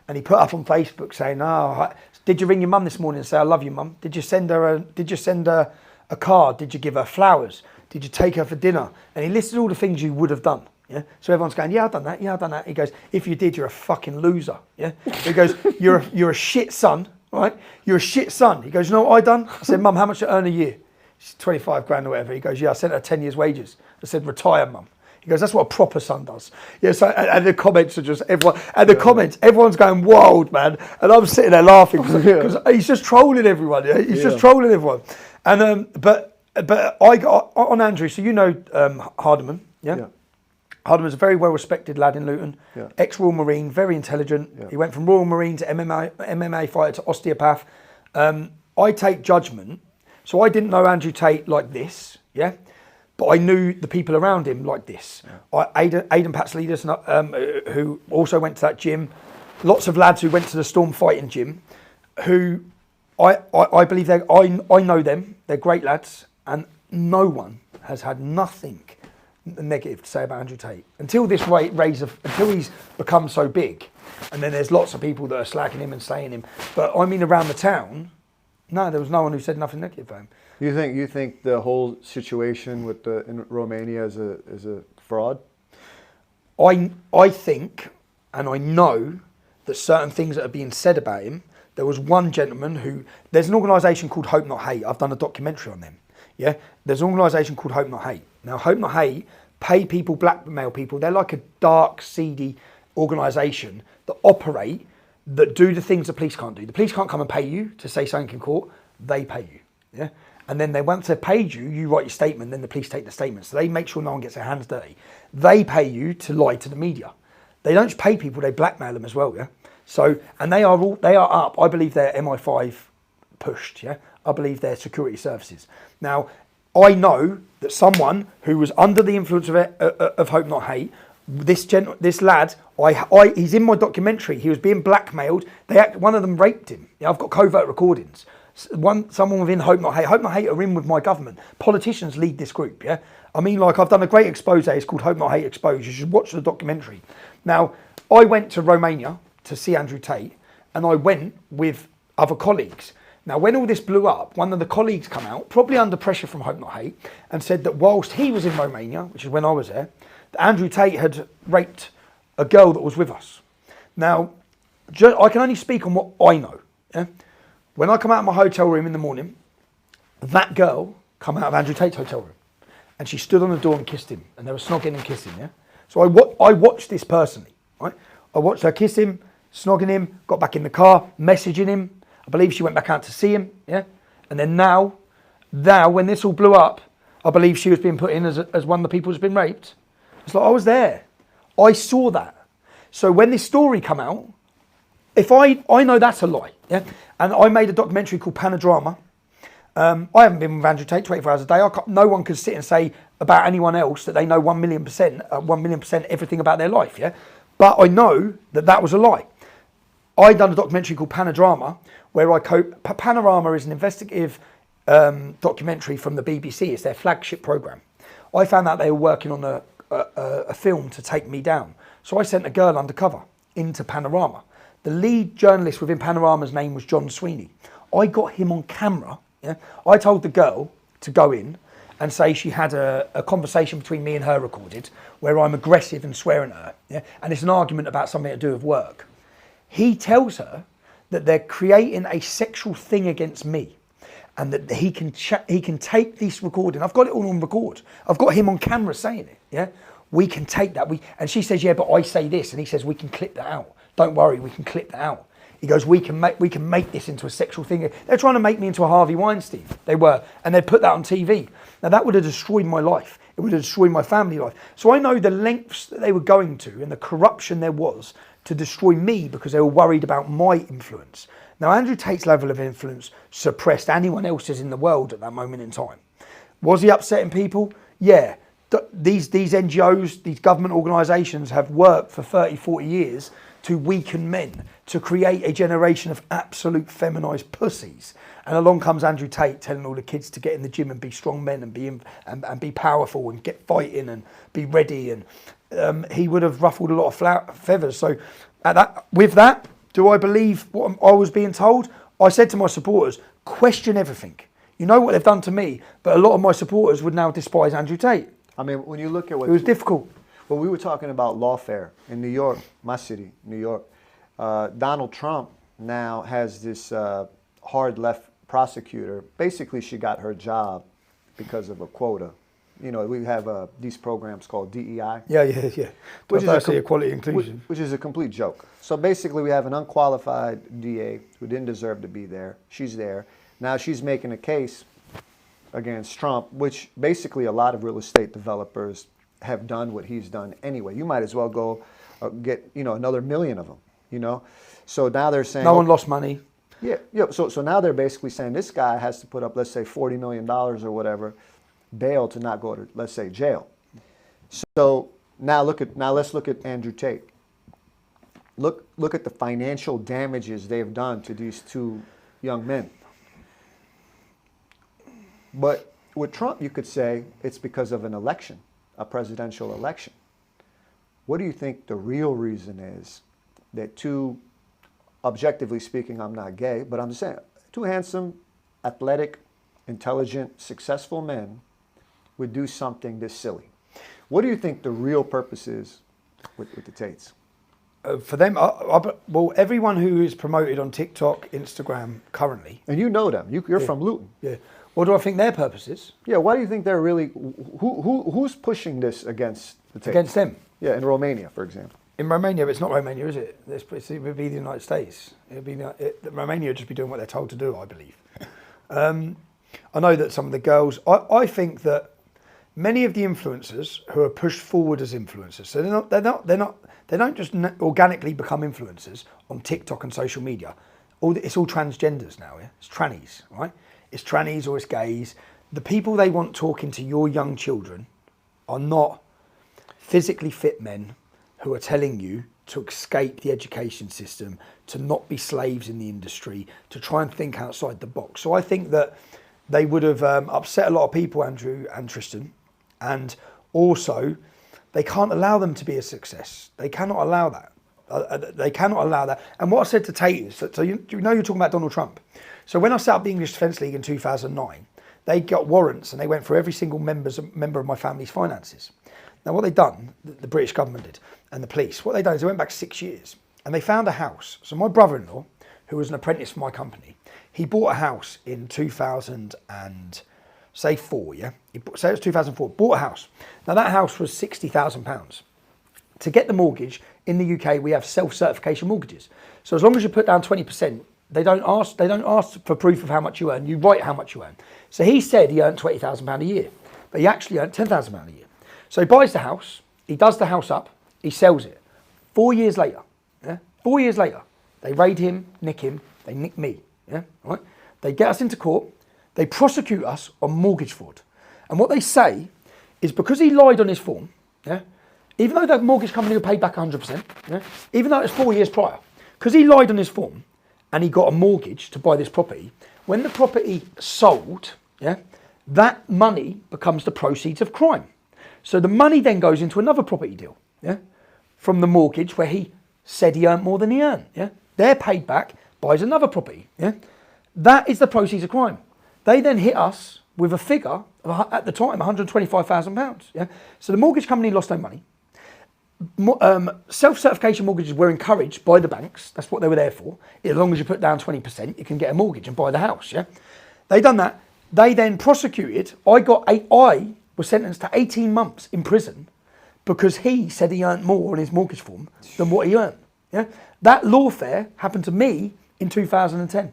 and he put up on Facebook saying, "Oh, did you ring your mum this morning and say I love you, mum? Did you send her a card? Did you give her flowers? Did you take her for dinner?" And he listed all the things you would have done. Yeah. So everyone's going, "Yeah, I've done that. Yeah, I've done that." He goes, "If you did, you're a fucking loser." Yeah. He goes, "You're a shit son, right? You're a shit son." He goes, "You know what I done?" I said, "Mum, how much you earn a year?" She's 25 grand or whatever. He goes, "Yeah, I sent her 10 years' wages." I said, "Retire, mum." He goes, "That's what a proper son does." Yeah. So and the comments are just everyone. And the comments, everyone's going wild, man. And I'm sitting there laughing because he's just trolling everyone. Yeah. He's just trolling everyone. And but I got on Andrew. So you know Hardiman, yeah. Hardiman's a very well respected lad in Luton. Yeah. Ex-Royal Marine, very intelligent. Yeah. He went from Royal Marine to MMA fighter to osteopath. I take judgment. So I didn't know Andrew Tate like this, yeah, but I knew the people around him like this. Yeah. Aidan Patslidis, who also went to that gym, lots of lads who went to the Storm Fighting gym, who I believe I know them. They're great lads, and no one has had nothing negative to say about Andrew Tate until this until he's become so big, and then there's lots of people that are slacking him and slaying him. But I mean, around the town. No, there was no one who said nothing negative about him. You think the whole situation in Romania is a fraud? I think, and I know that certain things that are being said about him. There was one gentleman who. There's an organisation called Hope Not Hate. I've done a documentary on them. Yeah, there's an organisation called Hope Not Hate. Now, Hope Not Hate pay people, blackmail people. They're like a dark, seedy organisation that operate. That do the things the police can't do. The police can't come and pay you to say something in court. They pay you, yeah. And then once they've paid you, you write your statement. Then the police take the statement. So they make sure no one gets their hands dirty. They pay you to lie to the media. They don't just pay people; they blackmail them as well, yeah. So and they are up. I believe they're MI5 pushed, yeah. I believe they're security services. Now, I know that someone who was under the influence of Hope Not Hate This lad, he's in my documentary. He was being blackmailed. One of them raped him. Yeah, I've got covert recordings. Someone within Hope Not Hate. Hope Not Hate are in with my government. Politicians lead this group. Yeah, I mean, like, I've done a great expose. It's called Hope Not Hate Exposed. You should watch the documentary. Now, I went to Romania to see Andrew Tate, and I went with other colleagues. Now, when all this blew up, one of the colleagues come out, probably under pressure from Hope Not Hate, and said that whilst he was in Romania, which is when I was there, that Andrew Tate had raped a girl that was with us. Now, I can only speak on what I know. Yeah? When I come out of my hotel room in the morning, that girl come out of Andrew Tate's hotel room, and she stood on the door and kissed him, and they were snogging and kissing. Yeah. So I watched this personally. Right. I watched her kiss him, snogging him, got back in the car, messaging him. I believe she went back out to see him. Yeah. And then now when this all blew up, I believe she was being put in as one of the people who's been raped. It's like, I was there. I saw that. So when this story come out, if I know that's a lie, yeah, and I made a documentary called Panodrama. I haven't been with Andrew Tate 24 hours a day. No one can sit and say about anyone else that they know 1,000,000% everything about their life, yeah. But I know that was a lie. I done a documentary called Panodrama, where Panorama is an investigative documentary from the BBC. It's their flagship program. I found out they were working on a film to take me down, so I sent a girl undercover into Panorama. The lead journalist within Panorama's name was John Sweeney. I got him on camera. Yeah? I told the girl to go in and say she had a conversation between me and her recorded where I'm aggressive and swearing at her. Yeah? And it's an argument about something to do with work. He tells her that they're creating a sexual thing against me and that he can take this recording. I've got it all on record. I've got him on camera saying it. Yeah, we can take that. And she says, yeah, but I say this. And he says, we can clip that out. Don't worry, we can clip that out. He goes, we can make this into a sexual thing. They're trying to make me into a Harvey Weinstein. They were, and they'd put that on TV. Now that would have destroyed my life. It would have destroyed my family life. So I know the lengths that they were going to and the corruption there was to destroy me because they were worried about my influence. Now Andrew Tate's level of influence suppressed anyone else's in the world at that moment in time. Was he upsetting people? Yeah. These NGOs, these government organisations have worked for 30, 40 years to weaken men, to create a generation of absolute feminised pussies. And along comes Andrew Tate telling all the kids to get in the gym and be strong men and be powerful and get fighting and be ready. And he would have ruffled a lot of feathers. So with that, do I believe what I was being told? I said to my supporters, question everything. You know what they've done to me, but a lot of my supporters would now despise Andrew Tate. I mean, when you look at what... It was difficult. Well, we were talking about lawfare in New York, my city, New York. Donald Trump now has this hard left prosecutor. Basically, she got her job because of a quota. You know, we have these programs called DEI. Yeah. Which Diversity, equality, inclusion. Which is a complete joke. So basically, we have an unqualified DA who didn't deserve to be there. She's there. Now she's making a case against Trump, which basically a lot of real estate developers have done what he's done anyway. You might as well go get, another million of them, So now they're saying... No one lost money. Yeah. So now they're basically saying this guy has to put up, let's say, $40 million or whatever, bail to not go to, let's say, jail. So now let's look at Andrew Tate. Look at the financial damages they've done to these two young men. But with Trump, you could say it's because of an election, a presidential election. What do you think the real reason is that two, objectively speaking, I'm not gay, but I'm just saying, two handsome, athletic, intelligent, successful men would do something this silly? What do you think the real purpose is with the Tates? For them, well, everyone who is promoted on TikTok, Instagram currently. And you know them. You're from Luton. Yeah. What do I think their purpose is? Yeah, why do you think they're really... Who's pushing this against the Tates? Against them? Yeah, in Romania, for example. In Romania, but it's not Romania, is it? It would be the United States. Romania would just be doing what they're told to do, I believe. I know that some of the girls... I think that many of the influencers who are pushed forward as influencers, so they don't just organically become influencers on TikTok and social media. It's all transgenders now, yeah? It's trannies, right? It's trannies or it's gays. The people they want talking to your young children are not physically fit men who are telling you to escape the education system, to not be slaves in the industry, to try and think outside the box. So I think that they would have upset a lot of people, Andrew and Tristan, and also they can't allow them to be a success. They cannot allow that. They cannot allow that. And what I said to Tate is that, so you know you're talking about Donald Trump. So when I set up the English Defence League in 2009, they got warrants and they went for every single member of my family's finances. Now what they've done, the British government did, and the police, what they've done is they went back 6 years and they found a house. So my brother-in-law, who was an apprentice for my company, he bought a house in 2004, yeah? Say it was 2004, bought a house. Now that house was £60,000. To get the mortgage, in the UK, we have self-certification mortgages. So as long as you put down 20%, they don't ask for proof of how much you earn, you write how much you earn. So he said he earned £20,000 a year, but he actually earned £10,000 a year. So he buys the house, he does the house up, he sells it. 4 years later, yeah? 4 years later, they raid him, nick him, they nick me, yeah? Right? They get us into court, they prosecute us on mortgage fraud. And what they say is because he lied on his form, yeah? Even though the mortgage company were paid back 100%, yeah? Even though it was 4 years prior, because he lied on his form and he got a mortgage to buy this property, when the property sold, yeah, that money becomes the proceeds of crime. So the money then goes into another property deal, yeah, from the mortgage where he said he earned more than he earned, yeah. They're paid back, buys another property, yeah. That is the proceeds of crime. They then hit us with a figure of, at the time, £125,000, yeah. So the mortgage company lost no money. Self-certification mortgages were encouraged by the banks. That's what they were there for. As long as you put down 20%, you can get a mortgage and buy the house, yeah. They done that. They then prosecuted. I was sentenced to 18 months in prison because he said he earned more on his mortgage form than what he earned. Yeah, that lawfare happened to me in 2010.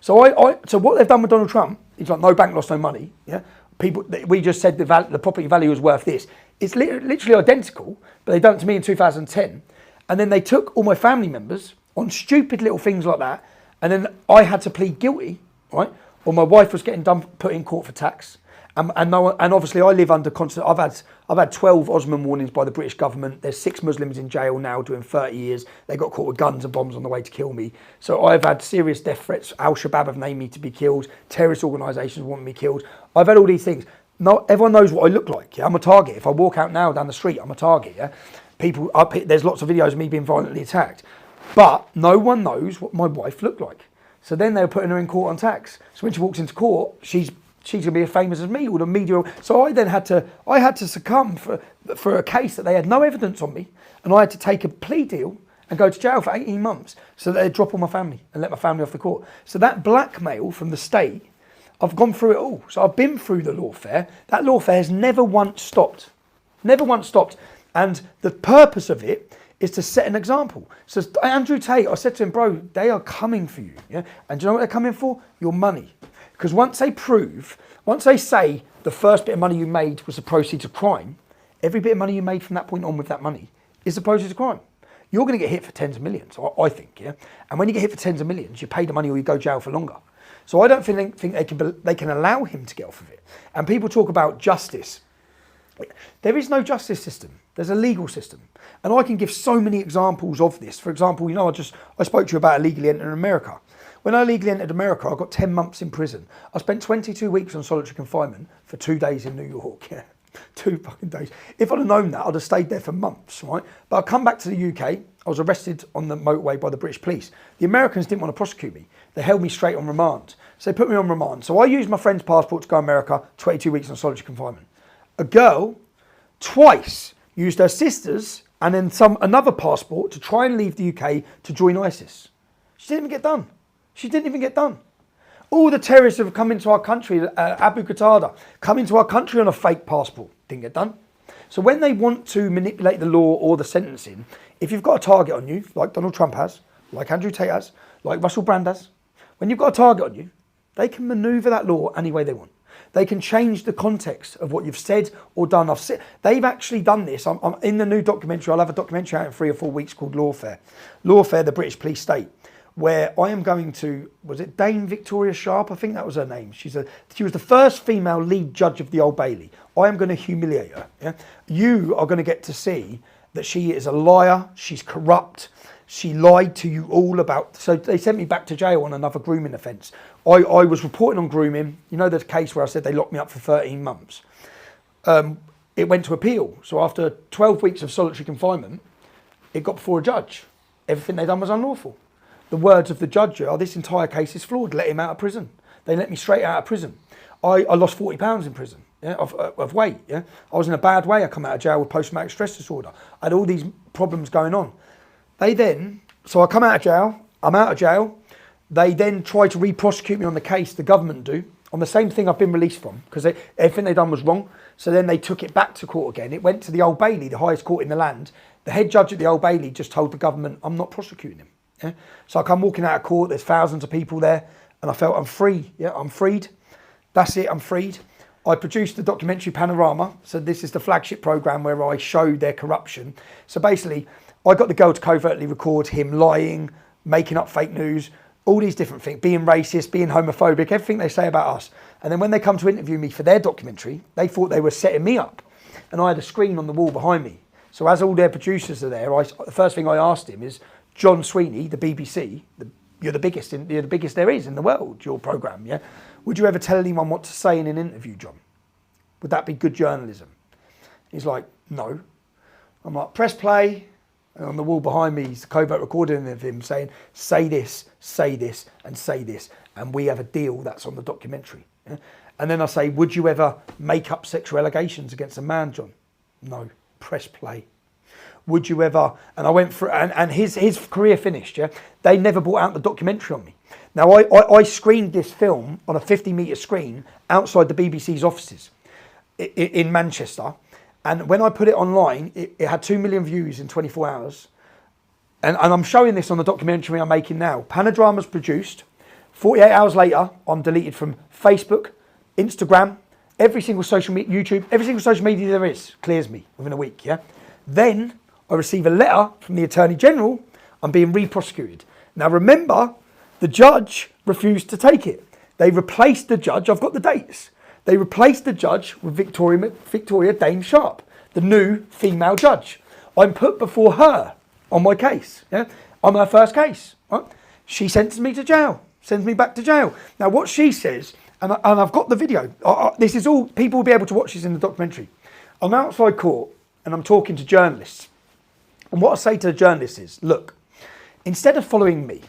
So so what they've done with Donald Trump, he's like, no bank lost no money. Yeah, we just said the property value was worth this. It's literally identical, but they done it to me in 2010, and then they took all my family members on stupid little things like that, and then I had to plead guilty, right? Or my wife was getting put in court for tax. And obviously I live under constant, I've had 12 Osman warnings by the British government. There's 6 Muslims in jail now doing 30 years. They got caught with guns and bombs on the way to kill me. So I've had serious death threats. Al-Shabaab have named me to be killed. Terrorist organisations want me killed. I've had all these things. No, everyone knows what I look like. Yeah? I'm a target. If I walk out now down the street, I'm a target. Yeah? There's lots of videos of me being violently attacked. But no one knows what my wife looked like. So then they were putting her in court on tax. So when she walks into court, she's going to be as famous as me, or the media. So I then had to succumb for a case that they had no evidence on me, and I had to take a plea deal and go to jail for 18 months so that they'd drop all my family and let my family off the court. So that blackmail from the state, I've gone through it all. So I've been through the lawfare. That lawfare has never once stopped. Never once stopped. And the purpose of it is to set an example. So Andrew Tate, I said to him, bro, they are coming for you. Yeah? And do you know what they're coming for? Your money. Because once they say the first bit of money you made was the proceeds of crime, every bit of money you made from that point on with that money is the proceeds of crime. You're going to get hit for tens of millions, I think, yeah? And when you get hit for tens of millions, you pay the money or you go jail for longer. So I don't think they can allow him to get off of it. And people talk about justice. There is no justice system. There's a legal system. And I can give so many examples of this. For example, I spoke to you about illegally entering America. When I legally entered America, I got 10 months in prison. I spent 22 weeks on solitary confinement for 2 days in New York. Yeah, 2 fucking days. If I'd have known that, I'd have stayed there for months, right? But I come back to the UK. I was arrested on the motorway by the British police. The Americans didn't want to prosecute me. They held me straight on remand. So they put me on remand. So I used my friend's passport to go to America, 22 weeks on solitary confinement. A girl twice used her sister's and then another passport to try and leave the UK to join ISIS. She didn't even get done. She didn't even get done. All the terrorists have come into our country, Abu Qatada, come into our country on a fake passport. Didn't get done. So when they want to manipulate the law or the sentencing, if you've got a target on you, like Donald Trump has, like Andrew Tate has, like Russell Brand has, when you've got a target on you, they can manoeuvre that law any way they want. They can change the context of what you've said or done. They've actually done this. I'm in the new documentary. I'll have a documentary out in 3 or 4 weeks called Lawfare. Lawfare, the British police state, where I am going to, was it Dame Victoria Sharp? I think that was her name. She was the first female lead judge of the Old Bailey. I am going to humiliate her. Yeah? You are going to get to see that she is a liar, she's corrupt, she lied to you all about... So they sent me back to jail on another grooming offence. I was reporting on grooming. You know the case where I said they locked me up for 13 months? It went to appeal. So after 12 weeks of solitary confinement, it got before a judge. Everything they done was unlawful. The words of the judge are, this entire case is flawed, let him out of prison. They let me straight out of prison. I lost 40 pounds in prison, yeah, of weight. Yeah, I was in a bad way. I come out of jail with post-traumatic stress disorder. I had all these problems going on. So I come out of jail, I'm out of jail. They then try to re-prosecute me on the case, the government do, on the same thing I've been released from, because everything they done was wrong. So then they took it back to court again. It went to the Old Bailey, the highest court in the land. The head judge at the Old Bailey just told the government, I'm not prosecuting him. Yeah? So I come walking out of court, there's thousands of people there, and I felt I'm free. Yeah, I'm freed. That's it, I'm freed. I produced the documentary Panorama. So this is the flagship program where I show their corruption. So basically, I got the girl to covertly record him lying, making up fake news, all these different things, being racist, being homophobic, everything they say about us. And then when they come to interview me for their documentary, they thought they were setting me up. And I had a screen on the wall behind me. So as all their producers are there, the first thing I asked him is, John Sweeney, the BBC, you're the biggest there is in the world, your programme, yeah? Would you ever tell anyone what to say in an interview, John? Would that be good journalism? He's like, no. I'm like, press play. And on the wall behind me is a covert recording of him saying, say this, and say this. And we have a deal that's on the documentary. Yeah? And then I say, would you ever make up sexual allegations against a man, John? No. Press play. Would you ever... And I went through... And his career finished, yeah? They never brought out the documentary on me. Now, I screened this film on a 50-metre screen outside the BBC's offices in Manchester. And when I put it online, it had 2 million views in 24 hours. And I'm showing this on the documentary I'm making now. Panodrama's produced. 48 hours later, I'm deleted from Facebook, Instagram, every single social media, YouTube, every single social media there is, clears me within a week, yeah? Then I receive a letter from the Attorney General, I'm being re-prosecuted. Now remember, the judge refused to take it. They replaced the judge, I've got the dates. They replaced the judge with Victoria Dame Sharp, the new female judge. I'm put before her on my case, yeah? On her first case, right? She sentences me to jail, sends me back to jail. Now what she says, and I've got the video, this is all, people will be able to watch this in the documentary. I'm outside court and I'm talking to journalists. And what I say to the journalists is, look, instead of following me,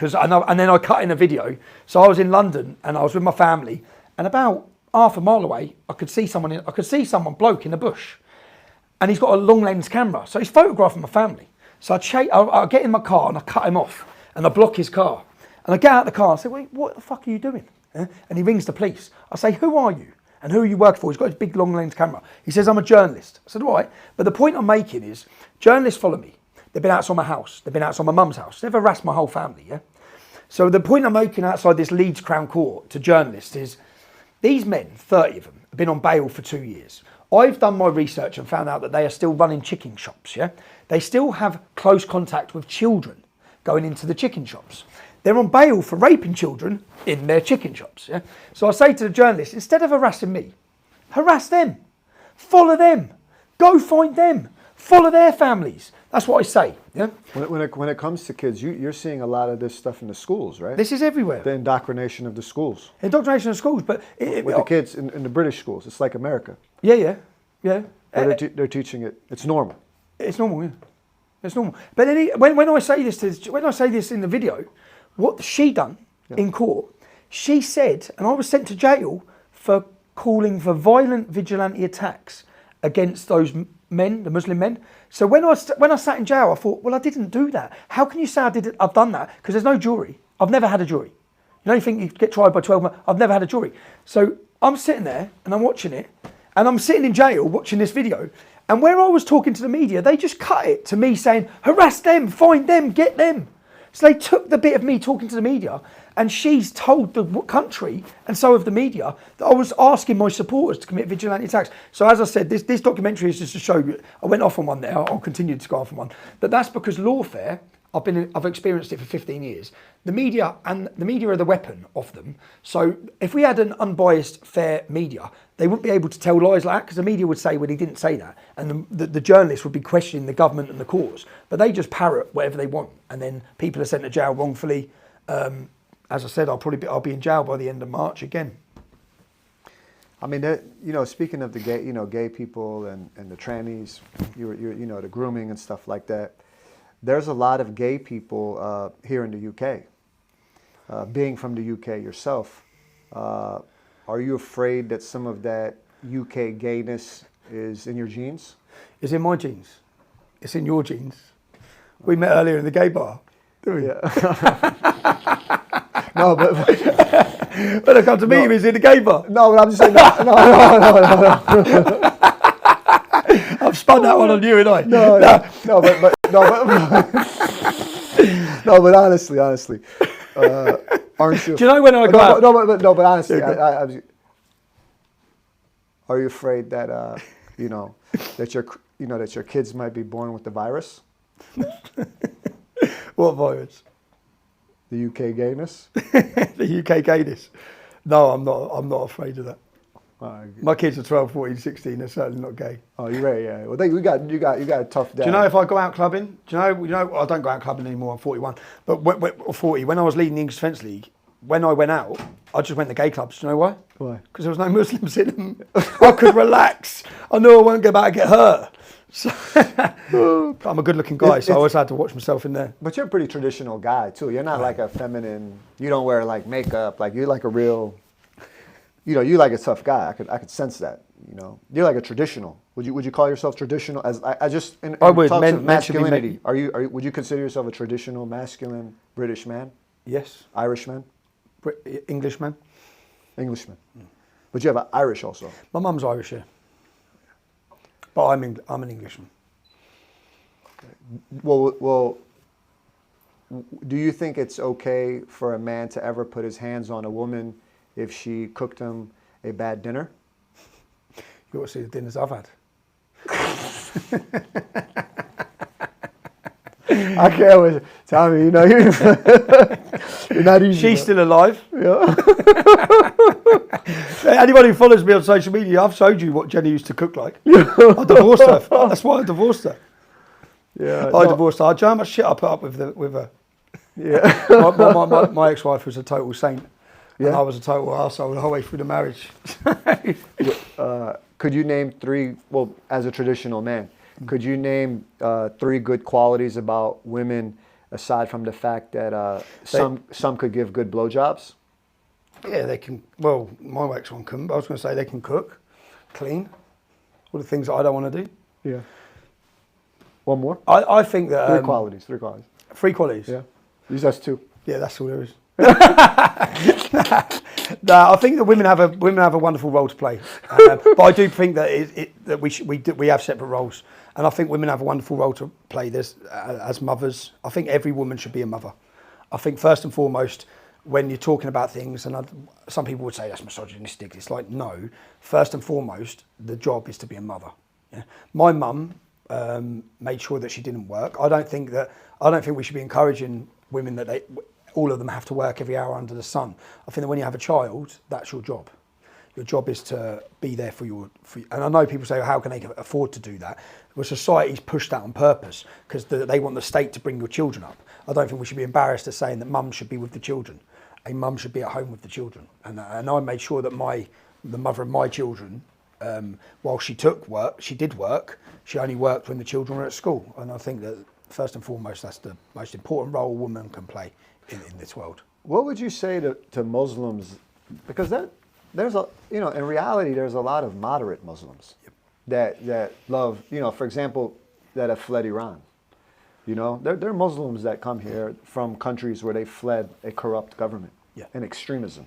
and then I cut in a video, so I was in London and I was with my family, and about half a mile away, I could see someone bloke in the bush, and he's got a long lens camera, so he's photographing my family. So I get in my car and I cut him off, and I block his car, and I get out of the car and I say, wait, what the fuck are you doing? And he rings the police. I say, who are you? And who are you working for? He's got his big long lens camera. He says, I'm a journalist. I said, all right, but the point I'm making is, journalists follow me. They've been outside my house. They've been outside my mum's house. They've harassed my whole family, yeah? So the point I'm making outside this Leeds Crown Court to journalists is, these men, 30 of them, have been on bail for 2 years. I've done my research and found out that they are still running chicken shops, yeah? They still have close contact with children going into the chicken shops. They're on bail for raping children in their chicken shops, yeah? So I say to the journalists, instead of harassing me, harass them, follow them, go find them, follow their families. That's what I say, yeah? When it comes to kids, you're seeing a lot of this stuff in the schools, right? This is everywhere. The indoctrination of the schools. Indoctrination of schools, but... With the kids in the British schools, it's like America. Yeah. They're teaching it, it's normal. It's normal, yeah. It's normal. But then when I say this in the video, what she done in court, she said, and I was sent to jail for calling for violent vigilante attacks against those men, the Muslim men. So when I sat in jail, I thought, well, I didn't do that. How can you say I've done that? Because there's no jury. I've never had a jury. You know, you think you get tried by 12 months. I've never had a jury. So I'm sitting there and I'm watching it, and I'm sitting in jail watching this video. And where I was talking to the media, they just cut it to me saying, harass them, find them, get them. So they took the bit of me talking to the media, and she's told the country, and so have the media, that I was asking my supporters to commit vigilante attacks. So as I said, this documentary is just to show you, I went off on one there, I'll continue to go off on one, but that's because lawfare I've experienced it for 15 years. The media are the weapon of them. So if we had an unbiased, fair media, they wouldn't be able to tell lies like that, because the media would say, well, he didn't say that. And the journalists would be questioning the government and the cause. But they just parrot whatever they want. And then people are sent to jail wrongfully. As I said, I'll be in jail by the end of March again. I mean, speaking of the gay people and the trannies, the grooming and stuff like that. There's a lot of gay people here in the UK. Being from the UK yourself, are you afraid that some of that UK gayness is in your genes? It's in my genes. It's in your genes. We met earlier in the gay bar, didn't we? Yeah. No, but when I come to meet him, he's in the gay bar. No, but I'm just saying, no. I've spun that one on you, and I. No, but honestly, aren't you? Do you know when I got out? But honestly, are you afraid that that your kids might be born with the virus? What virus? The UK gayness. The UK gayness. No, I'm not afraid of that. Right. My kids are 12, 14, 16. They're certainly not gay. Oh, you're right. Yeah. Well, you got a tough dad. Do you know if I go out clubbing? I don't go out clubbing anymore. I'm 41. But or 40. When I was leading the English Defence League, when I went out, I just went to gay clubs. Do you know why? Why? Because there was no Muslims in them. I could relax. I knew I won't go back and get hurt. So I'm a good-looking guy, so I always had to watch myself in there. But you're a pretty traditional guy too. You're not like a feminine. You don't wear like makeup. Like you're like a real. You're like a tough guy. I could sense that. You're like a traditional. Would you call yourself traditional? As I just in I would. Talks Men, of masculinity. Would you consider yourself a traditional masculine British man? Yes. Irishman? Englishman. Englishman. But you have an Irish also. My mum's Irish, yeah. But I'm an Englishman. Well, do you think it's okay for a man to ever put his hands on a woman if she cooked him a bad dinner? You ought to see the dinners I've had. I can't wait. Tommy, you're not easy. She's still alive. Yeah. Anybody who follows me on social media, I've showed you what Jenny used to cook like. I divorced her. That's why I divorced her. Yeah. I divorced her. Do you know how much shit I put up with her? Yeah. My ex-wife was a total saint. Yeah. And I was a total arsehole the whole way through the marriage. Could you name three, as a traditional man, could you name three good qualities about women aside from the fact that some could give good blowjobs? Yeah, they can. Well, my ex one couldn't, but I was going to say they can cook, clean, all the things that I don't want to do. Yeah. One more? I think that... Three qualities. Three qualities? Yeah. Use us two. Yeah, that's all there is. No, I think that women have a wonderful role to play, but I do think that we have separate roles, and I think women have a wonderful role to play. As mothers. I think every woman should be a mother. I think first and foremost, when you're talking about things, and some people would say that's misogynistic. It's like, no. First and foremost, the job is to be a mother. Yeah? My mum made sure that she didn't work. I don't think we should be encouraging women that all of them have to work every hour under the sun. I think that when you have a child, that's your job. Your job is to be there for you. And I know people say, how can they afford to do that? Well, society's pushed that on purpose because they want the state to bring your children up. I don't think we should be embarrassed at saying that mum should be with the children. A mum should be at home with the children. And I made sure that the mother of my children, while she did work, she only worked when the children were at school. And I think that first and foremost, that's the most important role a woman can play in this world. What would you say to Muslims? Because in reality, there's a lot of moderate Muslims that love, for example, that have fled Iran. There are Muslims that come here from countries where they fled a corrupt government and extremism.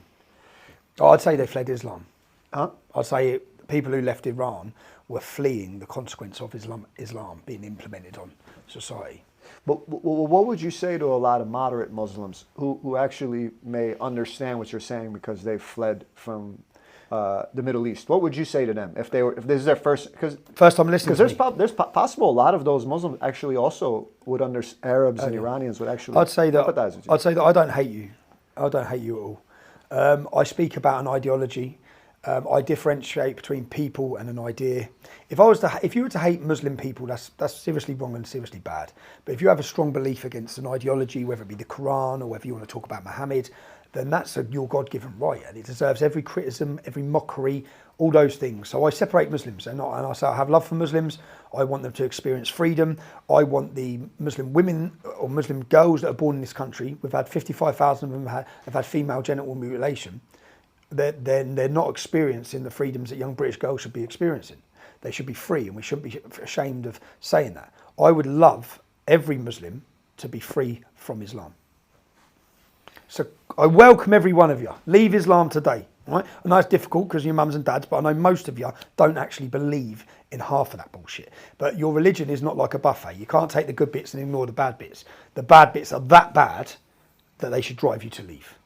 Oh, I'd say they fled Islam. Huh? I'd say people who left Iran were fleeing the consequence of Islam being implemented on society. But what would you say to a lot of moderate Muslims who actually may understand what you're saying because they've fled from the Middle East, what would you say to them if this is their first? First time listening. Because there's possible a lot of those Muslims actually also would Arabs and Iranians would actually. I'd say that. Empathize with you. I'd say that I don't hate you. I don't hate you at all. I speak about an ideology. I differentiate between people and an idea. If you were to hate Muslim people, that's seriously wrong and seriously bad. But if you have a strong belief against an ideology, whether it be the Quran or whether you want to talk about Muhammad, then that's your God-given right, and it deserves every criticism, every mockery, all those things. So I separate Muslims, and I say I have love for Muslims. I want them to experience freedom. I want the Muslim women or Muslim girls that are born in this country. We've had 55,000 of them have had female genital mutilation. They're not experiencing the freedoms that young British girls should be experiencing. They should be free, and we shouldn't be ashamed of saying that. I would love every Muslim to be free from Islam. So I welcome every one of you. Leave Islam today. Right? I know it's difficult because you're mums and dads, but I know most of you don't actually believe in half of that bullshit. But your religion is not like a buffet. You can't take the good bits and ignore the bad bits. The bad bits are that bad that they should drive you to leave.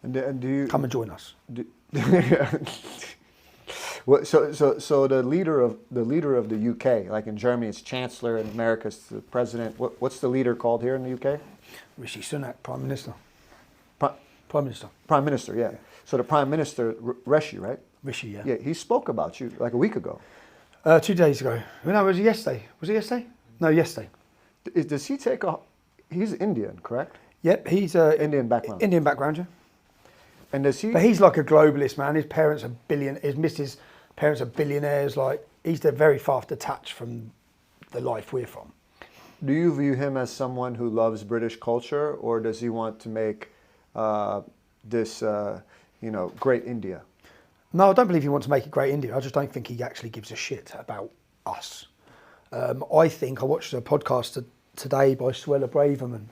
And do you come and join us? Well, so the leader of the UK, like in Germany, it's Chancellor, in America, it's the President. What's the leader called here in the UK? Rishi Sunak, Prime Minister. Prime Minister, yeah. So the Prime Minister, Rishi, right? Rishi, yeah. Yeah, he spoke about you like a week ago. 2 days ago. No, was it yesterday? Was it yesterday? No, yesterday. Does he take a? He's Indian, correct? Yep, he's Indian background. Indian background, yeah. And does he? But he's like a globalist, man. His parents are his missus' parents are billionaires. Like he's very far detached from the life we're from. Do you view him as someone who loves British culture, or does he want to make this, great India? No, I don't believe he wants to make it great India. I just don't think he actually gives a shit about us. I watched a podcast today by Suella Braverman.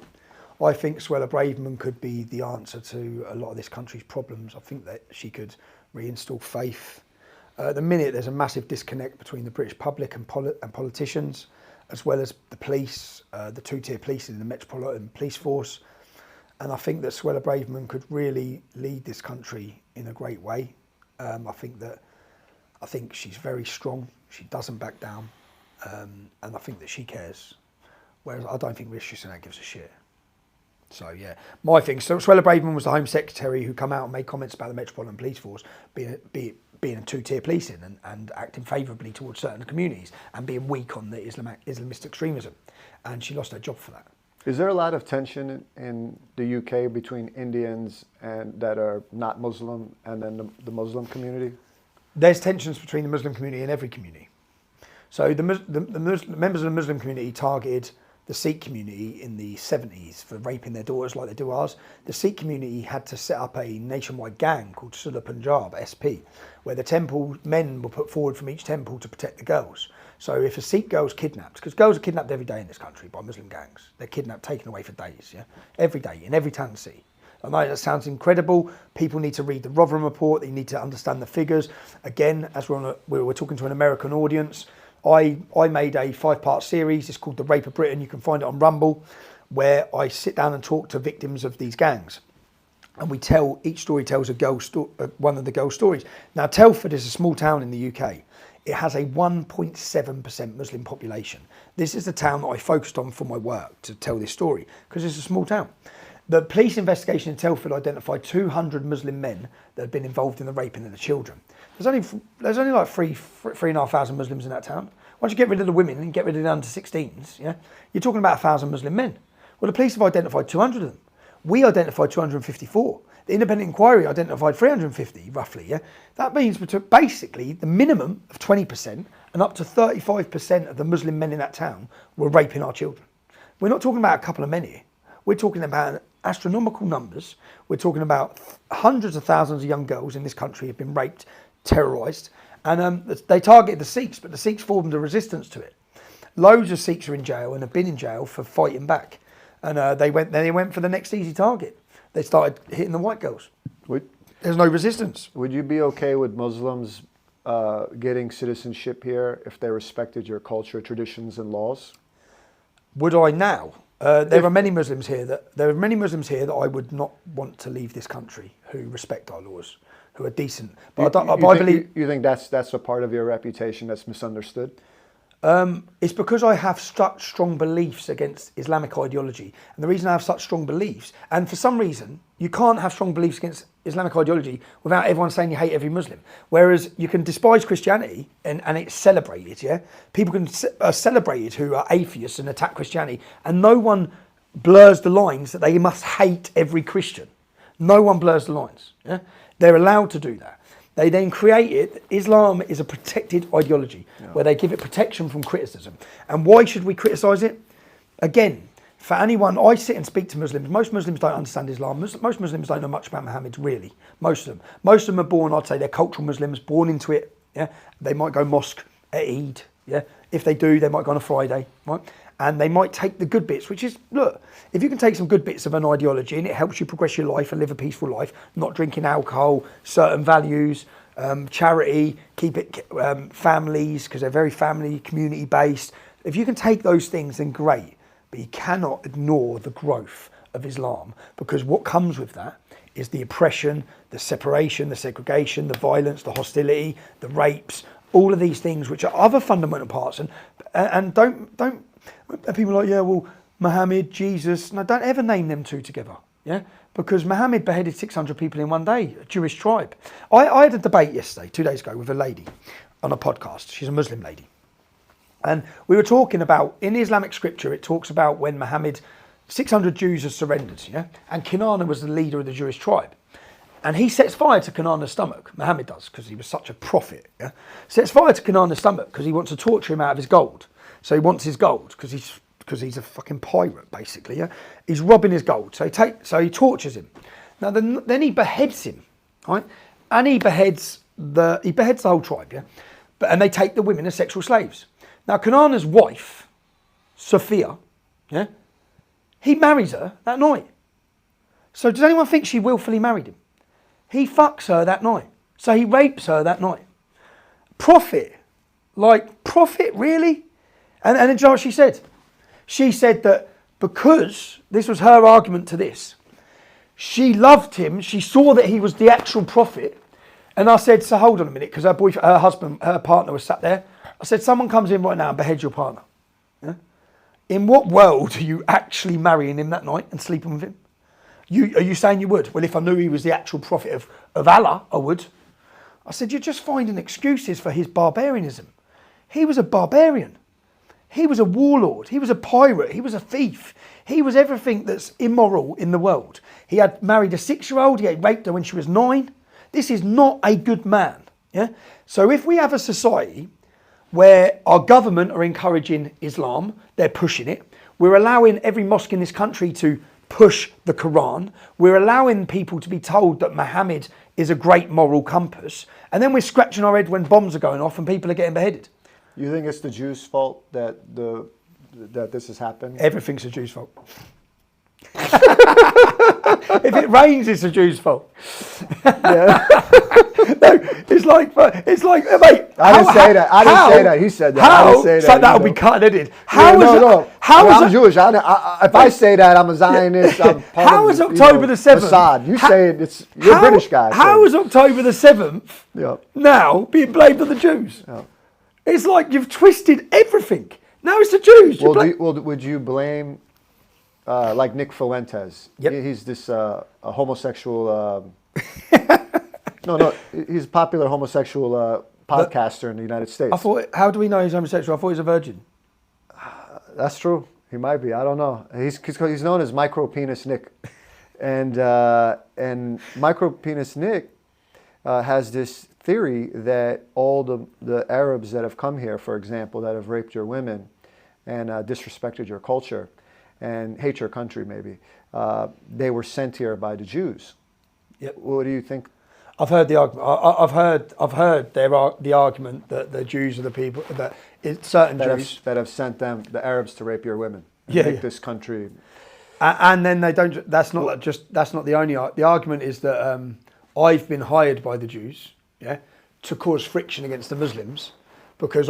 I think Suella Braverman could be the answer to a lot of this country's problems. I think that she could reinstall faith. At the minute, there's a massive disconnect between the British public and politicians, as well as the police, the two-tier police in the Metropolitan Police Force. And I think that Suella Braverman could really lead this country in a great way. I think she's very strong. She doesn't back down, and I think that she cares. Whereas I don't think Rishi Sunak gives a shit. So yeah, my thing. So Suella Braverman was the Home Secretary who come out and made comments about the Metropolitan Police Force being a two-tier policing and acting favourably towards certain communities and being weak on the Islamist extremism, and she lost her job for that. Is there a lot of tension in the UK between Indians and that are not Muslim and then the Muslim community? There's tensions between the Muslim community and every community. So the members of the Muslim community targeted the Sikh community in the 70s for raping their daughters like they do ours. The Sikh community had to set up a nationwide gang called Sula Punjab, SP, where the temple men were put forward from each temple to protect the girls. So if a Sikh girl's kidnapped, because girls are kidnapped every day in this country by Muslim gangs, they're kidnapped, taken away for days, yeah, every day, in every town and city. I know that sounds incredible. People need to read the Rotherham report. They need to understand the figures. Again, as we're talking to an American audience, I made a 5-part series. It's called The Rape of Britain. You can find it on Rumble, where I sit down and talk to victims of these gangs. And each story tells one of the girls' stories. Now, Telford is a small town in the UK. It has a 1.7% Muslim population. This is the town that I focused on for my work to tell this story, because it's a small town. The police investigation in Telford identified 200 Muslim men that had been involved in the raping of the children. There's only like 3,500 Muslims in that town. Once you get rid of the women and get rid of the under 16s, yeah, you're talking about 1,000 Muslim men. Well, the police have identified 200 of them. We identified 254. The independent inquiry identified 350, roughly, yeah? That means basically the minimum of 20% and up to 35% of the Muslim men in that town were raping our children. We're not talking about a couple of men here. We're talking about astronomical numbers. We're talking about hundreds of thousands of young girls in this country have been raped, terrorised, and they targeted the Sikhs, but the Sikhs formed a resistance to it. Loads of Sikhs are in jail and have been in jail for fighting back, and they went for the next easy target. They started hitting the white girls. There's no resistance. Would you be okay with Muslims getting citizenship here if they respected your culture, traditions, and laws? Would I now? There are many Muslims here that I would not want to leave this country. who respect our laws, who are decent. But I believe you think that's a part of your reputation that's misunderstood. It's because I have such strong beliefs against Islamic ideology. And the reason I have such strong beliefs, and for some reason, you can't have strong beliefs against Islamic ideology without everyone saying you hate every Muslim. Whereas you can despise Christianity and it's celebrated, yeah? People can celebrated who are atheists and attack Christianity, and no one blurs the lines that they must hate every Christian. No one blurs the lines, yeah? They're allowed to do that. They then created, Islam is a protected ideology where they give it protection from criticism. And why should we criticise it? Again, for anyone, I sit and speak to Muslims. Most Muslims don't understand Islam. Most Muslims don't know much about Muhammad, really. Most of them. Most of them are born, I'd say they're cultural Muslims, born into it. Yeah, they might go mosque at Eid. Yeah, if they do, they might go on a Friday, right? And they might take the good bits, which is, look, if you can take some good bits of an ideology and it helps you progress your life and live a peaceful life, not drinking alcohol, certain values, charity, keep it families, because they're very family, community based. If you can take those things, then great. But you cannot ignore the growth of Islam, because what comes with that is the oppression, the separation, the segregation, the violence, the hostility, the rapes, all of these things, which are other fundamental parts. And don't people are like, yeah, well, Muhammad, Jesus. No, don't ever name them two together. Yeah, because Muhammad beheaded 600 people in one day, a Jewish tribe. I had a debate yesterday, 2 days ago, with a lady on a podcast. She's a Muslim lady. And we were talking about, in Islamic scripture, it talks about when Muhammad, 600 Jews have surrendered, yeah? And Kinana was the leader of the Jewish tribe. And he sets fire to Kinana's stomach. Muhammad does, because he was such a prophet, yeah? Sets fire to Kinana's stomach because he wants to torture him out of his gold. So he wants his gold because he's a fucking pirate, basically. Yeah, he's robbing his gold. So he tortures him. Now then he beheads him, right? And he beheads the whole tribe. Yeah, and they take the women as sexual slaves. Now Kanana's wife, Sophia, yeah, he marries her that night. So does anyone think she willfully married him? He fucks her that night. So he rapes her that night. Prophet, really? And then, you know what she said? She said that because, this was her argument to this, she loved him, she saw that he was the actual prophet. And I said, so hold on a minute, because her partner was sat there. I said, someone comes in right now and beheads your partner. Yeah? In what world are you actually marrying him that night and sleeping with him? Are you saying you would? Well, if I knew he was the actual prophet of Allah, I would. I said, you're just finding excuses for his barbarianism. He was a barbarian. He was a warlord. He was a pirate. He was a thief. He was everything that's immoral in the world. He had married a 6-year-old. He had raped her when she was 9. This is not a good man. Yeah. So if we have a society where our government are encouraging Islam, they're pushing it. We're allowing every mosque in this country to push the Quran. We're allowing people to be told that Muhammad is a great moral compass. And then we're scratching our head when bombs are going off and people are getting beheaded. You think it's the Jews' fault that this has happened? Everything's the Jews' fault. If it rains, it's the Jews' fault. Yeah. No, it's like, mate. I didn't say that. I didn't say that. He said that. I didn't say that. So that'll be cut and edited. I'm Jewish. If I say that, I'm a Zionist. I'm part how is October the 7th? Mossad. You say it. You're a British guy. How is October the 7th now being blamed on the Jews? Yeah. It's like you've twisted everything. Now it's the Jews. Well, would you blame, like Nick Fuentes? Yep. He's this a homosexual. No, he's a popular homosexual podcaster in the United States. I thought, how do we know he's homosexual? I thought he was a virgin. That's true. He might be. I don't know. He's known as Micro Penis Nick, and Micro Penis Nick has this theory that all the Arabs that have come here, for example, that have raped your women and disrespected your culture and hate your country, maybe they were sent here by the Jews. Yep. What do you think? I've heard the argument. I've heard the argument that the Jews are the people that certain Jews that have sent them, the Arabs, to rape your women. Make this country. And then they don't. That's not the only. The argument is that I've been hired by the Jews, to cause friction against the Muslims, because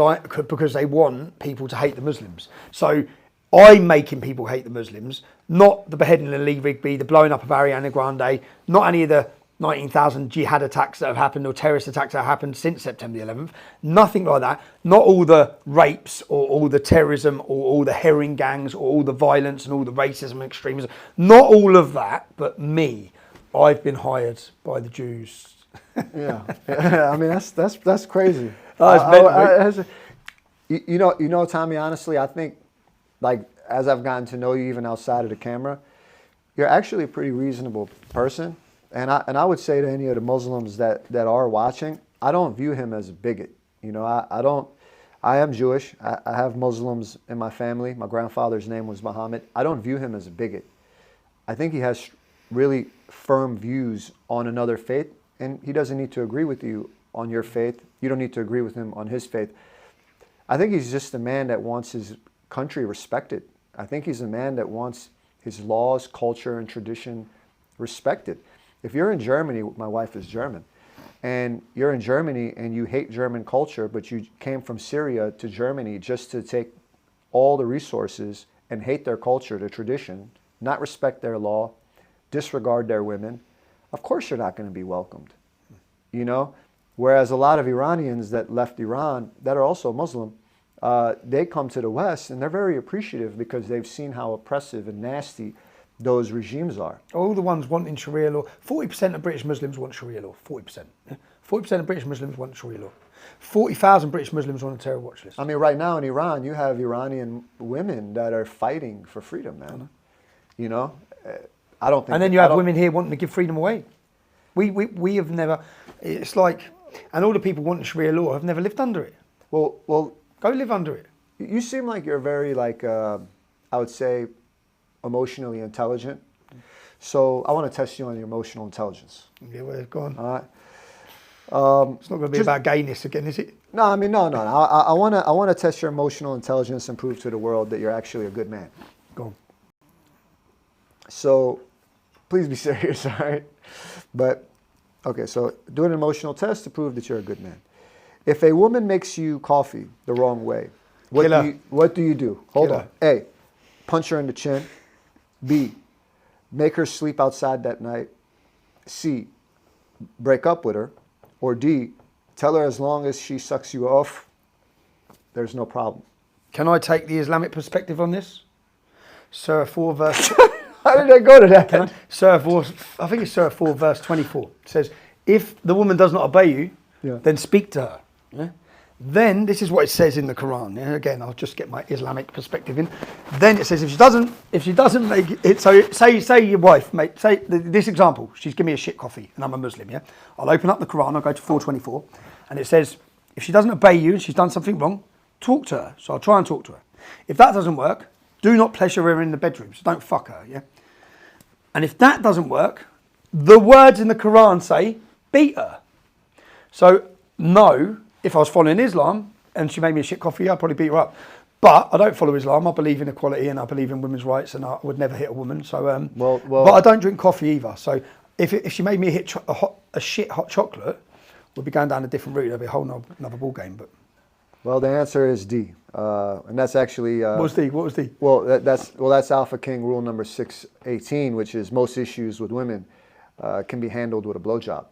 they want people to hate the Muslims. So I'm making people hate the Muslims, not the beheading of Lee Rigby, the blowing up of Ariana Grande, not any of the 19,000 jihad attacks that have happened or terrorist attacks that have happened since September the 11th. Nothing like that. Not all the rapes or all the terrorism or all the herring gangs or all the violence and all the racism and extremism. Not all of that, but me. I've been hired by the Jews. Yeah. I mean, that's crazy. You know, Tommy, honestly, I think, like, as I've gotten to know you even outside of the camera, you're actually a pretty reasonable person. And I would say to any of the Muslims that are watching, I don't view him as a bigot. You know, I am Jewish. I have Muslims in my family. My grandfather's name was Muhammad. I don't view him as a bigot. I think he has really firm views on another faith, and he doesn't need to agree with you on your faith. You don't need to agree with him on his faith. I think he's just a man that wants his country respected. I think he's a man that wants his laws, culture, and tradition respected. If you're in Germany, my wife is German, and you're in Germany and you hate German culture, but you came from Syria to Germany just to take all the resources and hate their culture, their tradition, not respect their law, disregard their women, of course you're not going to be welcomed. You know? Whereas a lot of Iranians that left Iran, that are also Muslim, they come to the West and they're very appreciative because they've seen how oppressive and nasty those regimes are. All the ones wanting Sharia law. 40% of British Muslims want Sharia law. 40%. 40% of British Muslims want Sharia law. 40,000 British Muslims on a terror watch list. I mean, right now in Iran, you have Iranian women that are fighting for freedom, man. You know? I don't think... And then you have women here wanting to give freedom away. We have never... It's like... And all the people wanting Sharia law have never lived under it. Well, go live under it. You seem like you're very, like, I would say, emotionally intelligent. So I want to test you on your emotional intelligence. Yeah, well, go on. All right. It's not going to be about gayness again, is it? No, I mean, no. I want to test your emotional intelligence and prove to the world that you're actually a good man. Go on. So, please be serious, all right? But, okay, so do an emotional test to prove that you're a good man. If a woman makes you coffee the wrong way, what do you do? Hold on. A, punch her in the chin. B, make her sleep outside that night. C, break up with her. Or D, tell her as long as she sucks you off, there's no problem. Can I take the Islamic perspective on this? Surah 4 verse... How did I go to that? Surah 4, I think it's Surah 4 verse 24. It says, if the woman does not obey you, then speak to her. Yeah? Then, this is what it says in the Quran. Yeah? Again, I'll just get my Islamic perspective in. Then it says, if she doesn't make it, so say your wife, mate, say this example, she's giving me a shit coffee and I'm a Muslim, yeah? I'll open up the Quran, I'll go to 424, and it says, if she doesn't obey you and she's done something wrong, talk to her. So I'll try and talk to her. If that doesn't work, do not pleasure her in the bedroom, so don't fuck her, yeah? And if that doesn't work, the words in the Quran say, beat her. So, no, if I was following Islam and she made me a shit coffee, I'd probably beat her up. But I don't follow Islam. I believe in equality and I believe in women's rights and I would never hit a woman. So, but I don't drink coffee either. So if she made me hit a shit hot chocolate, we'd be going down a different route. It'd be a whole another ball game. But well, the answer is D, and that's actually what was D? What was D? Well, that's Alpha King rule number 618, which is most issues with women can be handled with a blowjob.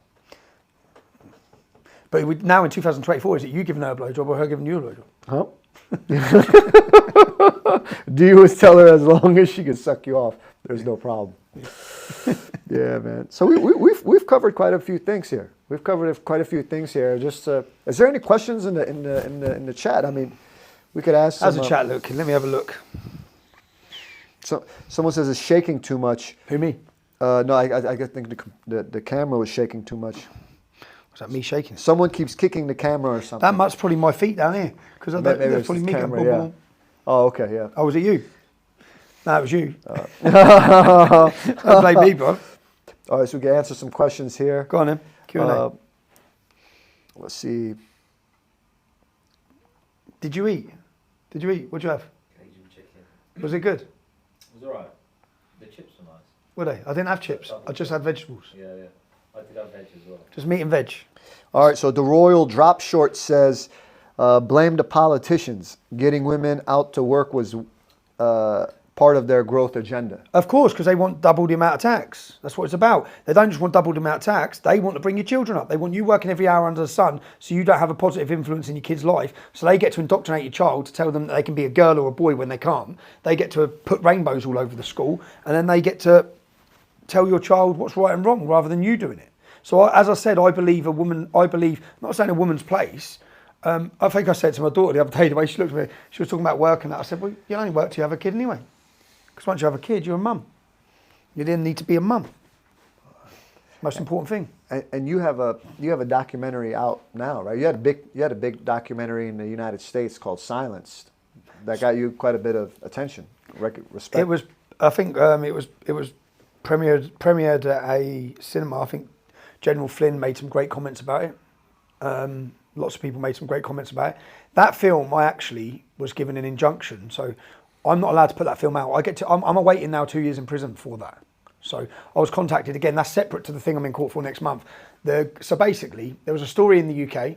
But now in 2024, is it you giving her a blowjob or her giving you a blowjob? Huh? D was tell her as long as she can suck you off, there's no problem. Yeah, man. So we've covered quite a few things here. We've covered quite a few things here. Just is there any questions in the chat? I mean, we could ask. How's the chat look? Let me have a look. So someone says it's shaking too much. Who, me? No, I think the camera was shaking too much. Was that me shaking? Someone keeps kicking the camera or something. That must's probably my feet down here. Because that's probably me. Camera, yeah. Oh, okay, yeah. Oh, was it you? No, it was you. Don't blame me, bro. All right, so we can answer some questions here. Go on then. Q&A. Let's see. Did you eat? What'd you have? Cajun chicken. Was it good? It was alright. The chips were nice. Were they? I didn't have chips. I just had vegetables. Yeah. I did have veg as well. Just meat and veg. All right, so the Royal Drop Short says, blame the politicians. Getting women out to work was part of their growth agenda. Of course, because they want double the amount of tax. That's what it's about. They don't just want double the amount of tax. They want to bring your children up. They want you working every hour under the sun so you don't have a positive influence in your kid's life. So they get to indoctrinate your child to tell them that they can be a girl or a boy when they can't. They get to put rainbows all over the school, and then they get to tell your child what's right and wrong rather than you doing it. So as I said, I believe, not saying a woman's place. I think I said to my daughter the other day, the way she looked at me, she was talking about work and that. I said, well, you only work till you have a kid anyway. Because once you have a kid, you're a mum. You didn't need to be a mum. Most important thing. And you have a documentary out now, right? You had a big documentary in the United States called Silenced that got you quite a bit of attention, respect. It was, I think, it was premiered at a cinema. I think General Flynn made some great comments about it. Lots of people made some great comments about it. That film, I actually was given an injunction, so I'm not allowed to put that film out. I'm awaiting now 2 years in prison for that. So I was contacted again. That's separate to the thing I'm in court for next month. So basically, there was a story in the UK,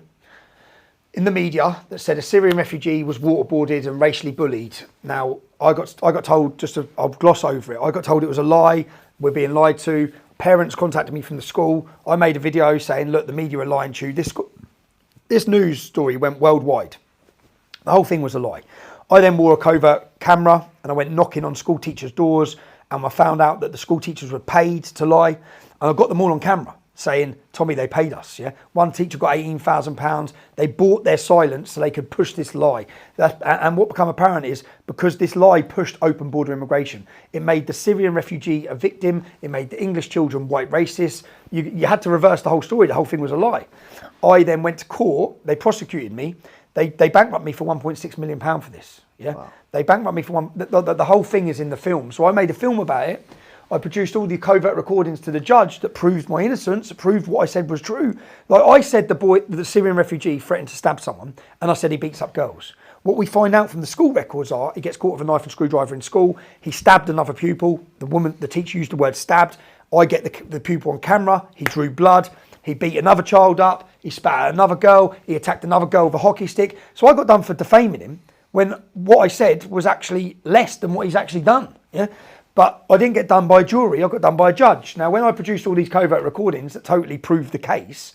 in the media, that said a Syrian refugee was waterboarded and racially bullied. Now, I got told, I'll gloss over it. I got told it was a lie. We're being lied to. Parents contacted me from the school. I made a video saying, look, the media are lying to you. This news story went worldwide. The whole thing was a lie. I then wore a covert camera and I went knocking on school teachers' doors, and I found out that the school teachers were paid to lie, and I got them all on camera saying, Tommy, they paid us. Yeah, one teacher got £18,000. They bought their silence so they could push this lie. And what became apparent is because this lie pushed open border immigration, it made the Syrian refugee a victim. It made the English children white racists. You had to reverse the whole story. The whole thing was a lie. I then went to court. They prosecuted me. They bankrupted me for £1.6 million for this. Yeah, wow. They bankrupted me for the whole thing is in the film. So I made a film about it. I produced all the covert recordings to the judge that proved my innocence, proved what I said was true. Like I said, the Syrian refugee threatened to stab someone, and I said he beats up girls. What we find out from the school records are he gets caught with a knife and screwdriver in school. He stabbed another pupil. The teacher used the word stabbed. I get the pupil on camera. He drew blood. He beat another child up. He spat at another girl. He attacked another girl with a hockey stick. So I got done for defaming him when what I said was actually less than what he's actually done. Yeah, but I didn't get done by a jury. I got done by a judge. Now, when I produced all these covert recordings that totally proved the case,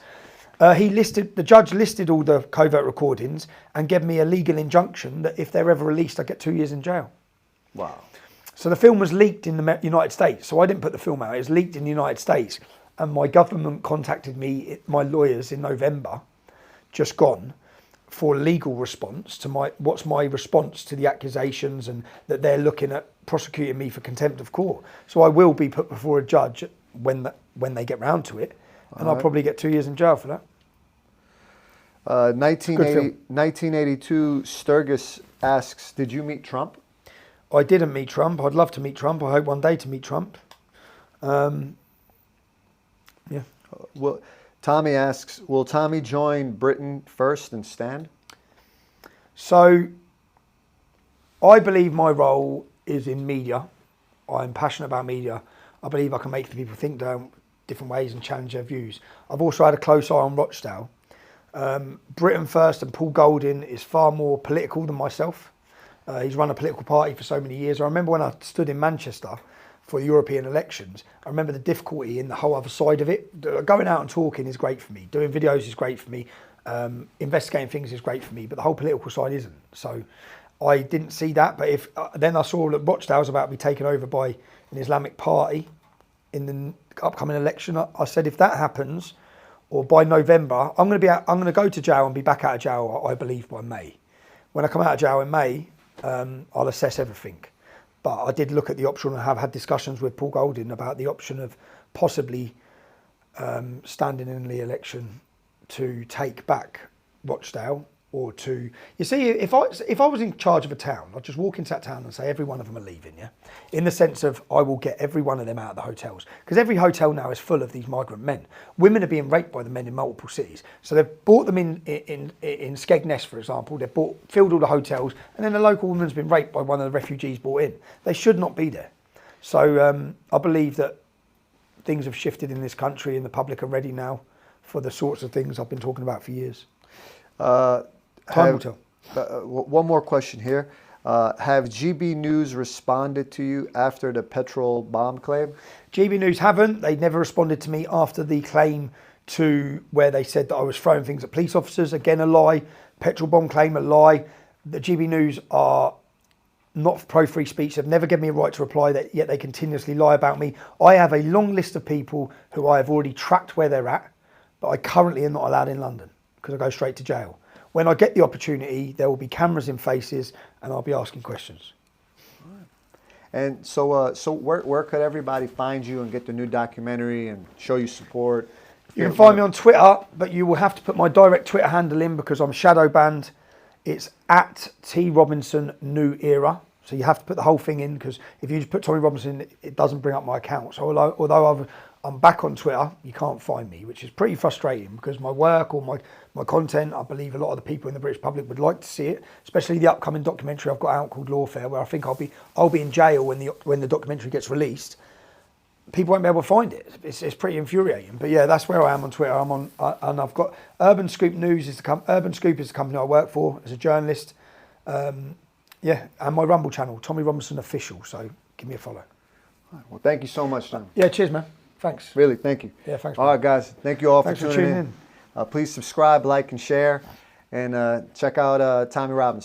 the judge listed all the covert recordings and gave me a legal injunction that if they're ever released, I get 2 years in jail. Wow. So the film was leaked in the United States. So I didn't put the film out. It was leaked in the United States. And my government contacted me, my lawyers, in November, just gone, for legal response to what's my response to the accusations, and that they're looking at prosecuting me for contempt of court. So I will be put before a judge when they get round to it, and I'll probably get 2 years in jail for that. 1982, Sturgis asks, did you meet Trump? I didn't meet Trump. I'd love to meet Trump. I hope one day to meet Trump. Yeah. Well, Tommy asks, will Tommy join Britain first and stand? So, I believe my role is in media. I'm passionate about media. I believe I can make people think down different ways and challenge their views. I've also had a close eye on Rochdale. Britain First and Paul Golding is far more political than myself. He's run a political party for so many years. I remember when I stood in Manchester for the European elections, I remember the difficulty in the whole other side of it. Going out and talking is great for me. Doing videos is great for me. Investigating things is great for me, but the whole political side isn't. So I didn't see that. But then I saw that Rochdale's about to be taken over by an Islamic party in the upcoming election. I said, if that happens, or by November, I'm going to go to jail and be back out of jail, I believe, by May. When I come out of jail in May, I'll assess everything. But I did look at the option and have had discussions with Paul Golding about the option of possibly standing in the election to take back Rochdale, or to, you see, if I was in charge of a town, I'd just walk into that town and say every one of them are leaving, yeah? In the sense of I will get every one of them out of the hotels. Because every hotel now is full of these migrant men. Women are being raped by the men in multiple cities. So they've bought them in Skegness, for example. They've filled all the hotels, and then the local woman's been raped by one of the refugees brought in. They should not be there. So I believe that things have shifted in this country and the public are ready now for the sorts of things I've been talking about for years. Time will tell. One more question here. Have GB News responded to you after the petrol bomb claim? GB News haven't. They never responded to me after the claim to where they said that I was throwing things at police officers. Again, a lie. Petrol bomb claim, a lie. The GB News are not pro free speech. They've never given me a right to reply, yet they continuously lie about me. I have a long list of people who I have already tracked where they're at, but I currently am not allowed in London because I go straight to jail. When I get the opportunity, there will be cameras in faces and I'll be asking questions. And so, where could everybody find you and get the new documentary and show you support? You can find me on Twitter, but you will have to put my direct Twitter handle in because I'm shadow banned. It's at T Robinson New Era. So you have to put the whole thing in because if you just put Tommy Robinson, it doesn't bring up my account. So although I'm back on Twitter, you can't find me, which is pretty frustrating because my work or my content, I believe a lot of the people in the British public would like to see it, especially the upcoming documentary I've got out called Lawfare, where I think I'll be in jail when the documentary gets released. People won't be able to find it. It's pretty infuriating. But yeah, that's where I am on Twitter. I'm on, and I've got Urban Scoop News Urban Scoop is the company I work for as a journalist. Yeah, and my Rumble channel, Tommy Robinson Official. So give me a follow. Well, thank you so much, Tom. Yeah, cheers, man. Thanks. Really, thank you. Yeah, thanks. All right, guys. Thank you all Thanks for tuning in. Please subscribe, like, and share, and check out Tommy Robinson.